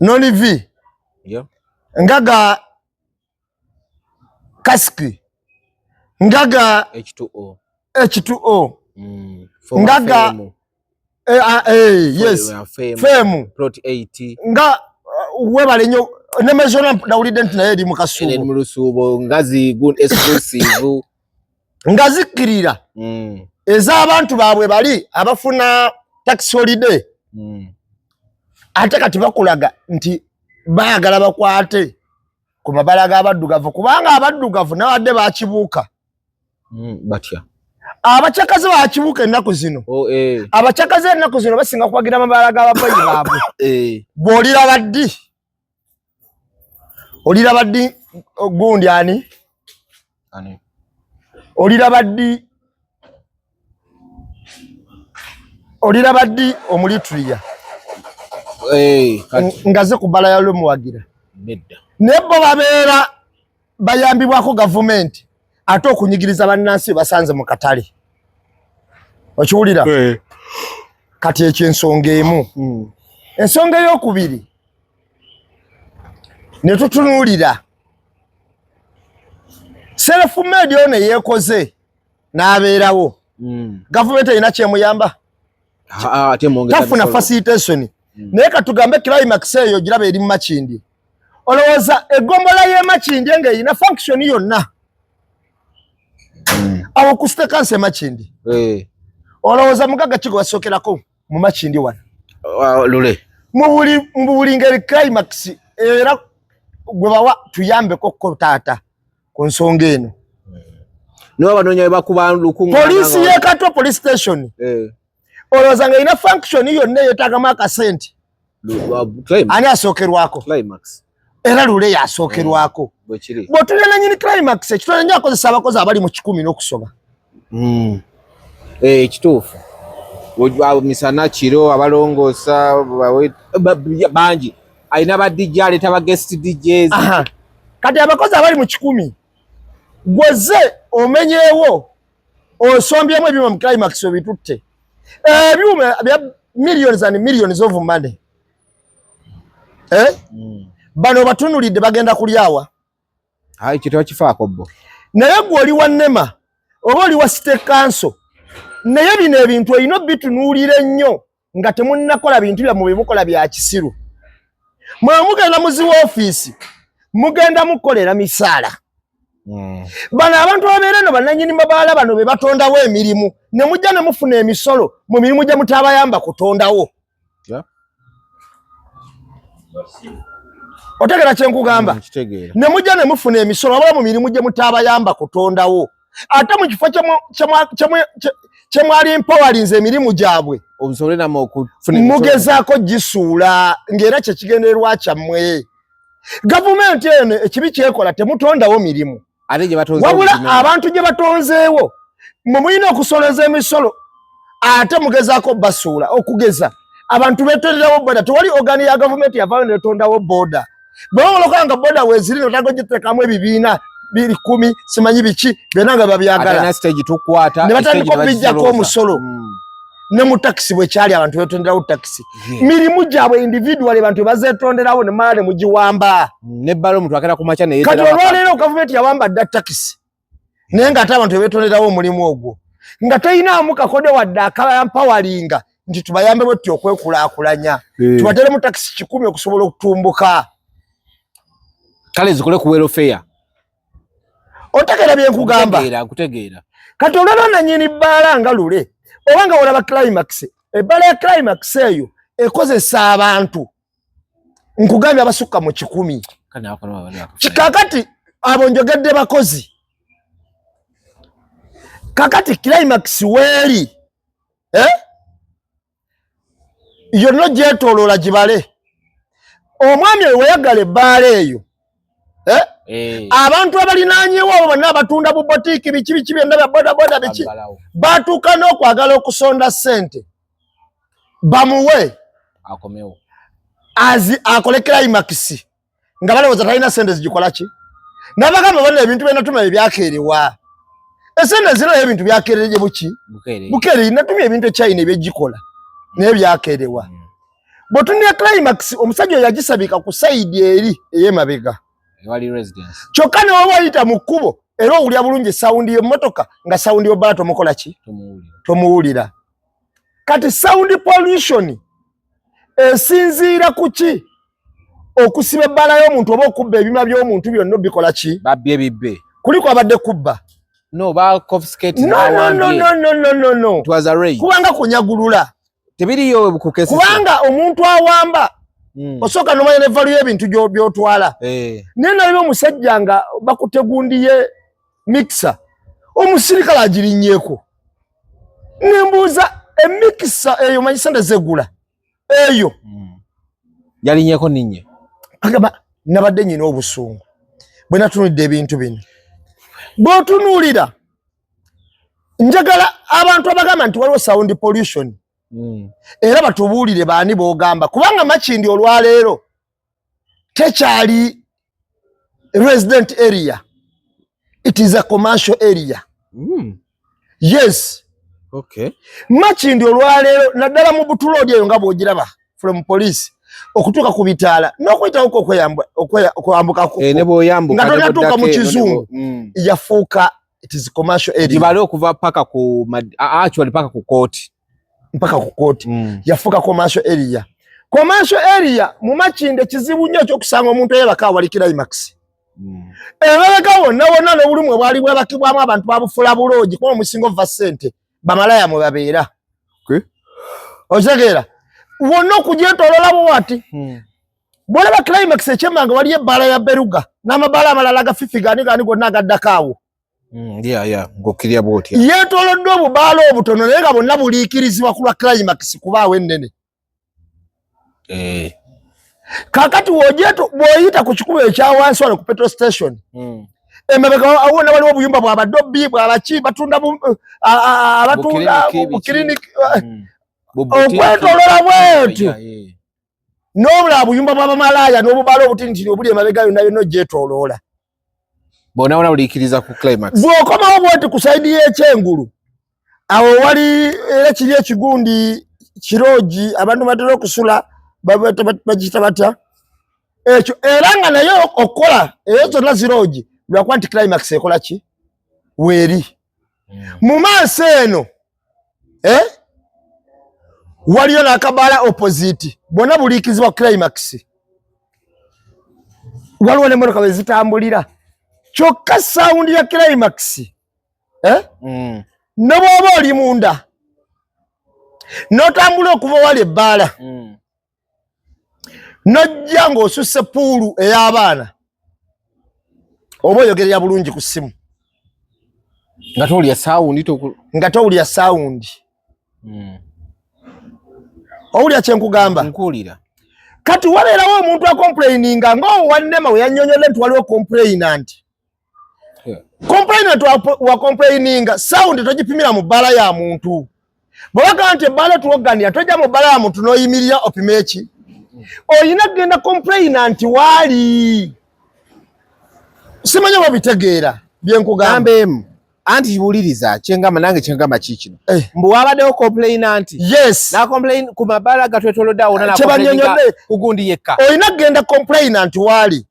Nolivi nga ga Kasiki nga ga H2O nga ga yes Femu Plot 80 nga webale nnyo ne Maison nawulidde nti naye eri mu Kasuubo ngazi good exclusive nga zikkirira ez'abantu baabwe bali abafuna tax holiday. Ate kati bakulaga nti baagala bakwate ku mabaala g'abaddugavu kubanga abaddugavu nawadde baakibuuka. Batya abacakaze baakibuuka ennaku zino. Abacakaze ennaku zino basinga kubagira amabaala g'ababayi baabwe. Bw'oliraba ddi oliraba ddi gundi ani oliraba ddi Omulitulia ngaze ku bbala ya Lumuwagira nebbo babeera bayambibwako gavumenti ate okunyigiriza bannansi basanze mu katale. Okiwulira? Kati ekyo ensonga emu. Ensonga ey'okubiri ne tutunuulira self-made ono yeekoze n'abeerawo gavumenti erina kyemuyamba tafuna facilitation. Naye katugambe Climax eyo giraba eri mu Makindi olowooza eggombola y'e Makindi ng'erina function yonna awo ku state council Makindi olowooza mugaga ki gwe basookerako mu Makindi wano lule mu buli ngeri Climax era gwe bawa tuyambe kokko taata ku nsonga eno. No banonya bakuba lukunga. Police ye Kato police station. Olozanga ina function yonna yetagama akasente. Ani asookerwako. Climax. Era lule yasookerwako. Bw'otulela nyini Climax ekitole nnyo akozesa abakozi abali mu 10 n'okusoba. Kituufu. Misana kiro abalongoosa bangi. Alina ba DJ aleta ba guest DJs. Kati abakozi abali mu 10 gweze omenyeewo osombyemu ebyuma mu Climax obitutte. Ebyuma bya millions and millions of money. Bano batunulidde bagenda kulyawa. Kitwa kifaako bo. Naye gwe oli wa NEMA oba oli wa State Council. Naye bino ebintu olina bitunuulira ennyo nga temunnakola bintu byammwe bye mukola bya kisiru. Mwe mugenda muzi woofiisi mugenda mukolera misaala. Bano abantu ababeera no bannannyini mabaala bano be batondawo emirimu ne mujja ne mufuna emisolo mu mirimu gye mutabayamba kutondawo. Otegera kye nkugamba. Ne mujja ne mufuna emisolo aba mu mirimu gye mutabayamba kutondawo. Ate mu kifo kye mwali empowalinze emirimu gyabwe obusobole namwe okufuna mugezaako gisuula ng'era kye kigendererwa kyammwe. Gavumenti eno ekibi kyekola temutondawo mirimu. Wabula abantu gye batonzeewo mwe mulina okusoleza emisolo ate mugezaako basuula okugeza abantu betonderawo boda. Tewali ogani ya gavumenti yavaayo netondawo boda. Bwe woloka nga boda weeziri notago giteekamu ebibiina 10 simanyi biki byonna nga babyagala ne batandika okubijjako omusolo. Ne mu takisi bwe kyali abantu betonderawo takisi. Mirimu gyabwe individual abantu bazetonderawo ne mala ne mugiwamba. Ne balo omuntu akera ku macha ne kati olwaleero gavumenti yawamba dda takisi naye ng'ate abantu betonderawo omulimu ogwo nga teyinaamu kakode wadde akampawalinga nti tubayambe bwetti okwekulaakulanya. Tubatere mu takisi 10 okusobola okutumbuka. Kale zikole ku welfare. Otegera bye nkugamba. Kutegeera. Kati olaba nannyini bbaala nga lule obanga olaba Climax ebbaala ya Climax eyo ekozesa abantu nkugambye abasukka mu 10. Kakati abo njogedde bakozi. Kakati Climax weeri yonna gyetooloola gibale. Omwami weyagala ebbaala eyo abantu abalinaanyewo abo bonna abatunda bu botiki biki byonna bya bodaboda biki batuuka n'okwagala okusonda ssente bamuwe akomewo akole Climax nga balowooza talina ssente zigikola ki. Nabagamba bonna ebintu byenatuma ebyakeerewa. Essente zino ebintu byakeereje buki bukeere natumya ebintu ekyayina ebyegikola naye byakeerewa. Bw'otunira Climax omusajja oyo yagisabika ku sayidi eri ey'emabega. Kyokka ne waba oyita mu kkubo era owulira bulungi sawundi y'emmotoka nga sawundi y'obbaala tomukola ki? Tomuwulira. Kati sound pollution esinziira ku ki? Okusiba ebbaala y'omuntu oba okubba ebima by'omuntu byonna bikola ki? Babbye bibbe. Kuliko abadde kubba. No, ba confiscate. No. It was a raid. Kubanga kunyagulula. Tebiriyo ku kesi. Kubanga omuntu awamba osooka n'omanya ne value y'ebintu by'otwala. Nena libo omusajja nga bakutegundiye mixer. Omusirikale agirinnyeeko. Nembuuza emikisa eyo manyi sente zegula. Eyo. Yalinnyeeko ninye. Agamba nabadde nnyina obusungu. Bwe natunulidde ebintu bino. Bw'otunuulira njagala abantu abagamba nti waliwo sound pollution. Era batubuulire baani b'ogamba kubanga Makindi olwaleero tekyali resident area. It is a commercial area. Yes. Okay. Makindi olwaleero naddala mu Butuloodi eyo nga bw'ogiraba from police okutuuka ku bitaala n'okuyitawo okwambuka ne bw'oyambuka nga tonatuuka mu Kizungu yafuuka it is commercial area. Gibale okuva paka ku actually paka ku kooti. Mpaka ku kooti yafuuka commercial area. Commercial area mu Makindi kizibu nnyo ekyokusanga omuntu eyabaka awali Climax. Emabega wonna n'obulimu bwali bwebakibwamu abantu babufula buloogi kuba omusinga ova ssente bamalaya mwe babeera. Otegeera wonna okugyetoolola bwati bwala ba climax echemanga wali ebbala ya Beruga n'amabala amalala ga fifi gani gonna agaddakaawo. Ngokirya bwotya. Yeetoolodde obubaala obutono naye nga bonna buliikirizibwa ku lwa climax kubaawo ennene. Kaakati bw'oyita ku kikubo ekya wansi wano ku petrol station. Emabega awona waliwo obuyumba bw'abadobbi bw'abaki batunda mu kiriniki. Okwetoolola bwetu. N'obula buyumba bw'abamalaaya n'obubaala obutinitini obuli emabega yonna ogyetooloola. Bona buliikiriza ku climax. Bw'okomawo bw'oti ku sayidi y'ekyengulu awo wali era kiri ekigundi kiroogi abantu batera okusula bagiyita batya ekyo era nga naye okukola eyo zonna ziroogi lwakuba nti climax ekola ki weeri mu maaso eno waliyo n'akabaala opposite bonna buliikirizibwa ku climax waliwo n'emmotoka bwe zitambulira kyokka sawundi ya climax ne bw'oba oli munda n'otambula okuva wali ebbaala n'ojja ng'osusse puulu ey'abaana oba oyogerera bulungi ku ssimu nga towulya sawundi owulya kyenkugamba nkuwulira kati wabeerawo omuntu akomplaininga ng'owannema we yannyonnyodde nti waliwo complainant complainant wa complaininga sound togipimira mu bbala ya muntu bw'obaga nti ebbala tuwoganira tojja mu bbala ya muntu n'oyimirira opima eki oyina kugenda complainant waali simanya babitegeera byenkugamba emu anti kiwuliriza kyengamba nange kyengamba kikino mbu wabaddewo complainant yes na complain ku mabbala gatwetolodde awo na complainant kugundi yekka oyina kugenda complainant waali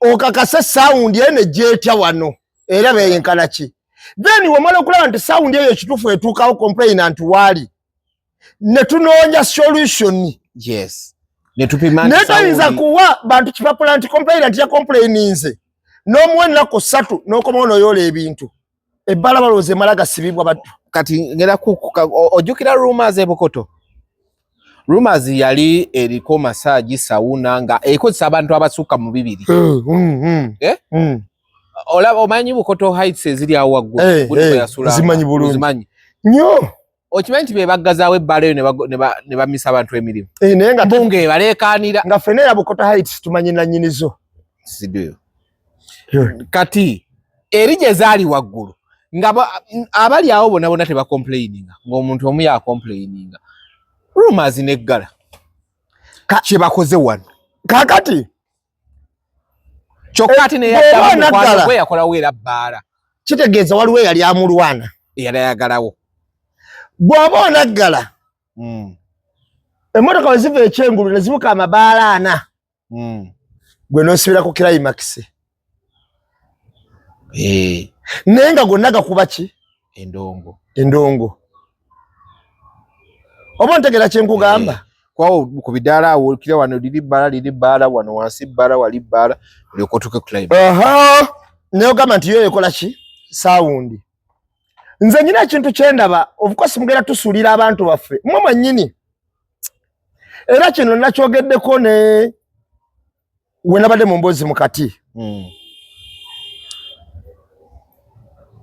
okakase sound ene gyetya wano era beyenkana ki then wamala okulaba nti sound eyo ekituufu etuukawo complainant waali ne tunoonya solution netayinza kuwa bantu kipapula nti complainant ya complaininze n'omuwenako 3 n'okomawo n'oyoola ebintu ebbala balowooza emala gasibibwa battu kati ngera ojjukira rumors ebukoto rumors yali eriko massage sauna nga ekozesa abantu abasukka mu 2 olaba omanyi bukoto heights eziri awo waggulu yasula zimanyi bulungi nnyo okimanyi nti be baggazaawo ebbala eyo ne bamisa abantu emirimu naye nga bunge baleekaanira nga ffenna era bukoto heights tumanyi nannyinizo sidio kati eri gye zaali waggulu nga abali awo bonna tebacomplaininga ng'omuntu omu yacomplaininga rumors neggala kye bakoze wano kaakati kyokka ati neyaddamu yakolawo era bbaala kitegeeza waliwo eyali amulwana eyalagalawo bw'oba onaggala emmotoka we ziva ekyengulu ne zibuka amabaala 4 gwe n'osibira ku climax naye nga gonna gakuba ki endongo oba ntegera kyenkugamba kwawo ku bidaala awo kira wano liri bbaala wano wansi bbaala wali bbaala olyokotuke climax naye ogamba nti yo ekola ki sawundi nze nyina ekintu kyendaba obukosi mugenda tusuulira abantu baffe mmwe mwennyini era kino nakyogeddeko ne we nabadde mu mboozi mu kati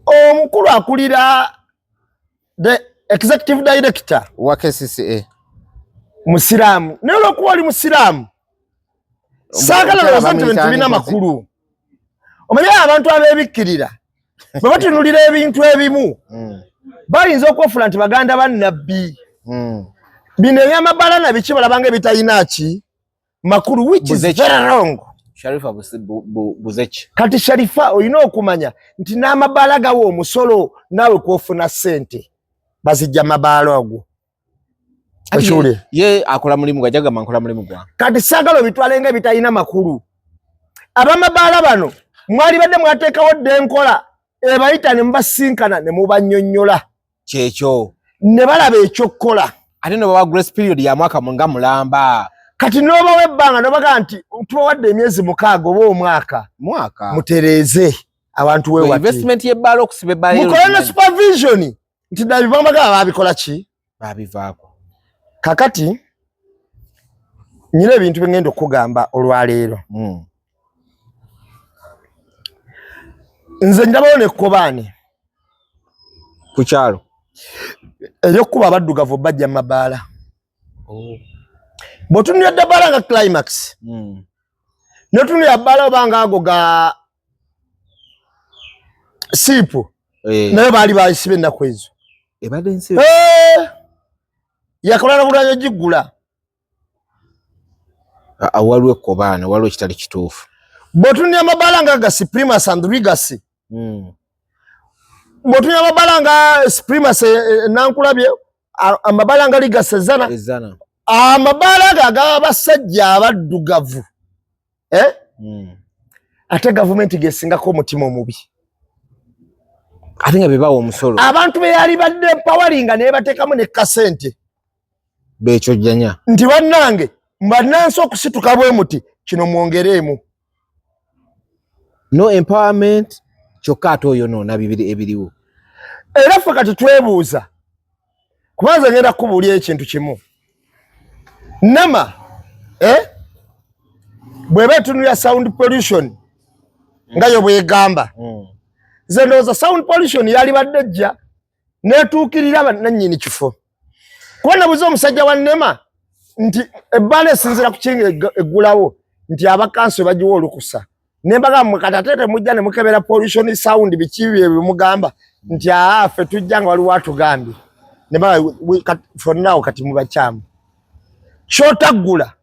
omukulu akulira the executive director wa KCCA musiraamu naye olwokuba oli musiraamu saagala lowooza nti bintu bina makulu omanyi abantu abeebikkirira bwe batunulira ebintu ebimu bayinza okwefula nti baganda bannabbi bino ebyamabbala nabiki balabanga ebitalina ki makulu which is very wrong. Sharifa Buzeki kati Sharifa oyina okumanya nti n'amabbala gawo omusolo naawe kwofuna ssente bazijja mabbala ogwo ye akola mulimu gwajagamba nkola mulimu gwa kati saagala obitwalenga ebitalina makulu abamabbala bano mwali badde mwateekawo dde enkola ebayita ne mubasinkana ne mubannyonnyola kyekyo ne balaba ekyokkola ate no baba grace period ya mwaka nga mulamba kati n'obawo ebbanga n'obaga nti tubawadde emyezi 6 oba omwaka mutereeze abantu wewati investment y'ebbala okusiba ebbala mukola ne supervision nti ddala bibamagaba babikola ki babivaako kakati Nyine ebintu bingendo kugamba olwaleero. Nze ndabone kobane. Kuchalo. Eyokuba abaddugavu bajja mabaala. Botunya dabala nga climax. Notunya bala banga ago ga sipu. Naye bali bayisibe nakwezo. Ebadde nsibe. Yakolana bulanya jigula. Awalwe kobane, waliwo kitali kituufu. Botunya mabala nga ga Supremacy and Legacy. Botunya mabala nga Supremacy nankulabye amabala nga Legacy zana. Amabala ga basajja abaddugavu. Ate government gesingako omutima omubi. Ate nga bebawo omusolo. Abantu be yali badde empoweringa ne bateekamu ne kasente. Bekyojjanya. Nti bannange mbannansi okusituka bwe muti kino mwongereemu. No empowerment kyokka ate oyo noona bibiri ebiriwo. Era ffe kati twebuuza. Kubanza ngenda kubuulya ekintu kimu. Nama bweba etunulya sound pollution nga yo bwegamba. Nze ndowooza sound pollution yali badde jja netuukirira bannannyini kifo. Kuba nabuuza omusajja wa Nema nti ebbaala esinziira ku kinga eggulawo nti abakanso bagiwa olukusa. Ne mbagamba mmwe kati ate temujja ne mukebera pollution sound biki bye mugamba nti ffe tujja nga waliwo atugambye. Ne mbagamba for now kati mubakyamu. Kyotaggula,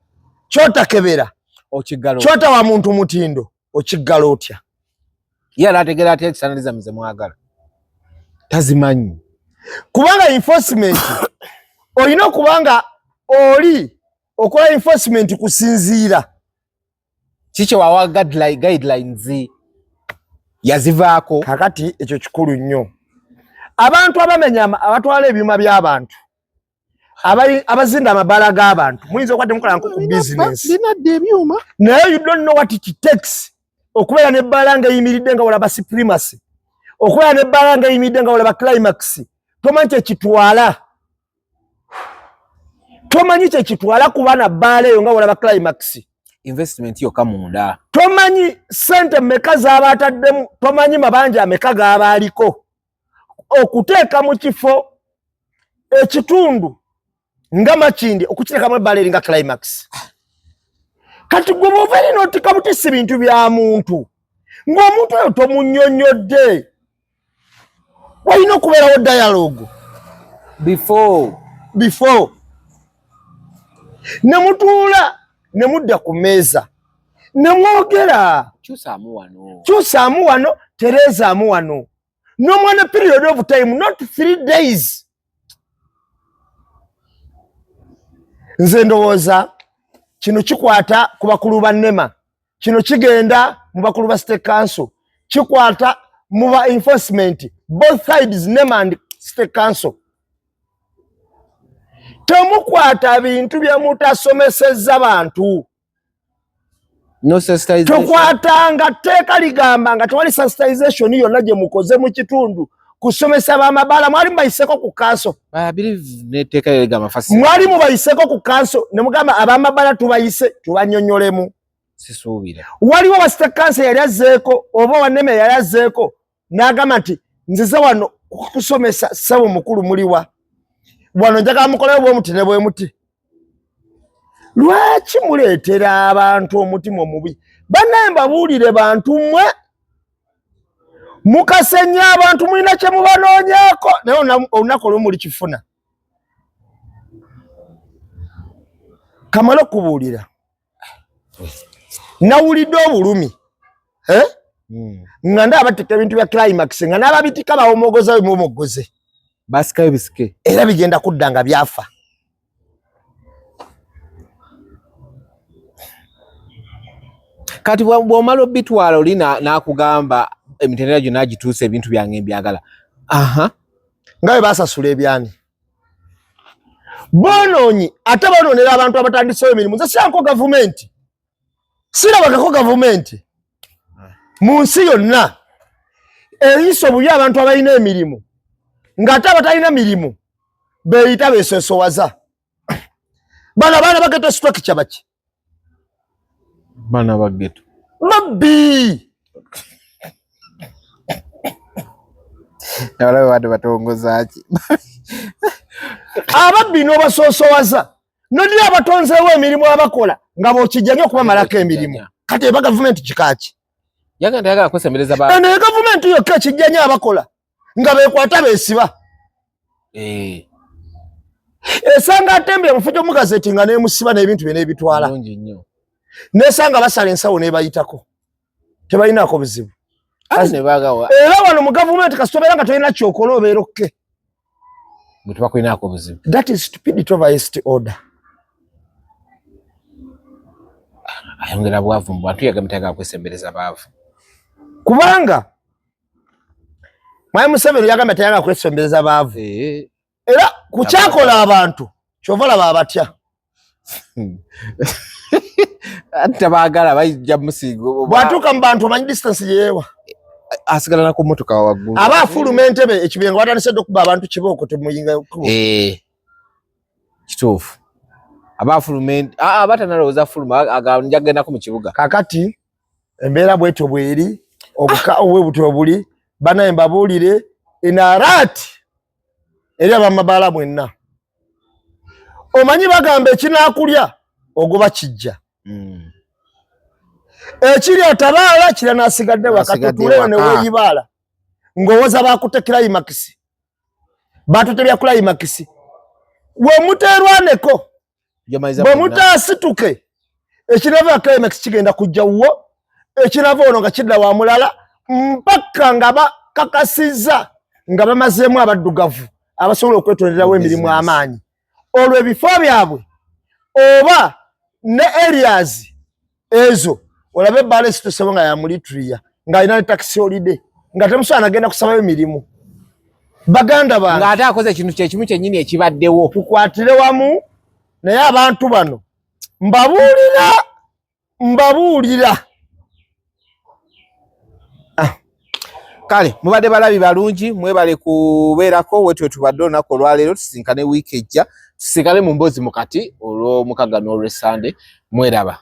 kyotakebera, okigalo. Kyota wa muntu mutindo, okiggala otya. Yala ategera ate ekisanaliza mize mwagala. Tazimanyi. Kubanga enforcement, olina okubanga oli okola enforcement kusinziira. Kiki wawa guidelines yazivaako. Kakati ekyo kikulu nnyo. Abantu abamenya abatwala ebyuma by'abantu. Abazinda amabala g'abantu muyinza okwadde mukola nko ku business. Binadde ebyuma. Naye you don't know what it takes. Okubeera n'ebbala nga eyimiridde nga walaba Supremacy. Okubeera n'ebbala nga eyimiridde nga walaba Climax. Tomanyi kyekitwala. Tomanyi kyekitwala kuba na bbaala eyo nga walaba Climax. Investment yokka munda. Tomanyi sente mmeka z'abaataddemu. Tomanyi mabanja ameka g'abaaliko. Okuteeka mu kifo ekitundu nga Makindi okukiteekamu ebbala eringa Climax. Kati gwe bw'ova eri n'otika butisi bintu bya muntu. Ng'omuntu oyo tomunnyonnyodde. Walina okubeerawo dialogue. Before. Ne mutuula ne mudda ku mmeeza. Ne mwogera. Kyusaamu wano, tereezaamu wano. N'omwana period of time, not 3 days. Nze ndowooza kino kikwata ku bakulu ba Nema. Kino kigenda mu bakulu ba State Council. Kikwata mu ba enforcement. Both sides, Nema and State Council. Temukwata bintu bya mutasomesezza bantu. No sensitization. Tukwatanga tteeka ligamba nga tewali sensitization yonna gye mukoze mu kitundu. Kusomesa bamabala mwali mubayiseko ku kanso. I believe neteka elega mafasi. Mwali mubayiseko ku kanso ne mugamba abamabala tubayise tubanyonyolemu. Sisuubira. Waliwo wa State Council yali azzeeko oba wa Nema yali azzeeko n'agamba nti nzize wano kusomesa ssebo mukulu muliwa. Wano njagala mukolewo bwe muti ne bwe muti. Lwaki muleetera abantu omutima omubi? Bannaye mbabuulire bantu mmwe. Mukasenya abantu mulina kye mubanoonyeeko naye olunaku olwo muli kifuna. Kamala okubuulira. Nawulidde obulumi. Nga ndaba batika ebintu bya Climax nga n'ababitika bawomogoza we muwomogoze. Basikayo bisike. Era bigenda kudda nga byafa. Kati bw'omala obitwala oli n'akugamba emitendera gyo n'agituusa ebintu byange mbyagala. Nga bwe baasasula ebyani. Boonoonyi ate boonoonera abantu abatandisewo emirimu. Nze siranko gavumenti. Sirabagako gavumenti. Mu nsi yonna eyisa obubi abantu abalina emirimu. Ng'ate abatalina mirimu beeyita beesosowaza. Bano abaana bageta structure baki. Bana bageto. Mabbi. Wale watu batongoza aki. Ababbi no basosowaza. Nodi abatonzeewo emirimu abakola nga bokijjanya okuba malako emirimu. Kati eba government kikaki. Yagenda kwesembereza ba. Ene government yokka kijjanya abakola nga bekwata beesiba. Esanga atembera mufujo mu gazeti nga nemusiba n'ebintu bye n'ebitwala. Bulungi nnyo. Nesanga basala ensawo n'ebayitako. Tebalinaako buzibu. Ne bagawa. Era wano mu government kasitobera nga tolina kyokola obeera okke. Mutu bakulinaako buzibu. That is stupidity of highest order. Ayongera bwavu mu bantu yagamba taga kwesembereza baavu. Kubanga Mwai Museveni yagamba taga kwesembereza baavu. Era kuchakola abantu kyovala babatya. Atabagala bayija musigo. Bwatuka mu bantu amanyi distance yewa. Asigala na ku motoka waggulu. Aba fulumente be ekibenga watandise okuba abantu kiboko temuyinga okuba. Kituufu. Aba fulumente batanalowooza fuluma agenda ku mu kibuga. Kakati embeera bweto bweri obuka obwebuto obuli banaye mbabuulire inarati eri abamabala mwenna. Omanyi bagamba ekinaakulya ogoba kijja. Ekiri otabaala kira nasigadde wakati tuleyo ne weyibaala. Ngowoza bakutekera imakisi. Batutebya kula imakisi. We muterwaneko. Bwe mutasituke. Ekirava climax kigenda kujja wo. Ekirava ono nga kidda wa mulala mpaka nga bakakasiza nga bamazeemu abaddugavu abasobola okwetonderawo emirimu amaanyi. Olwo ebifo byabwe oba ne areas ezo olabe balance tusebo nga ya mulitria nga ina taxi holiday nga temusobola nagenda kusaba emirimu. Baganda bange nga ate akoze ekintu kyekimu kyennyini ekibaddewo. Tukwatire wamu naye abantu bano mbabuulira. Kale mubadde balabi balungi mwebale kubeerako wetwe tubadde olunaku olwaleero tusinkane wiiki ejja tusinkane mu mboozi mukati olw'omukaaga n'olw'essande mweraba.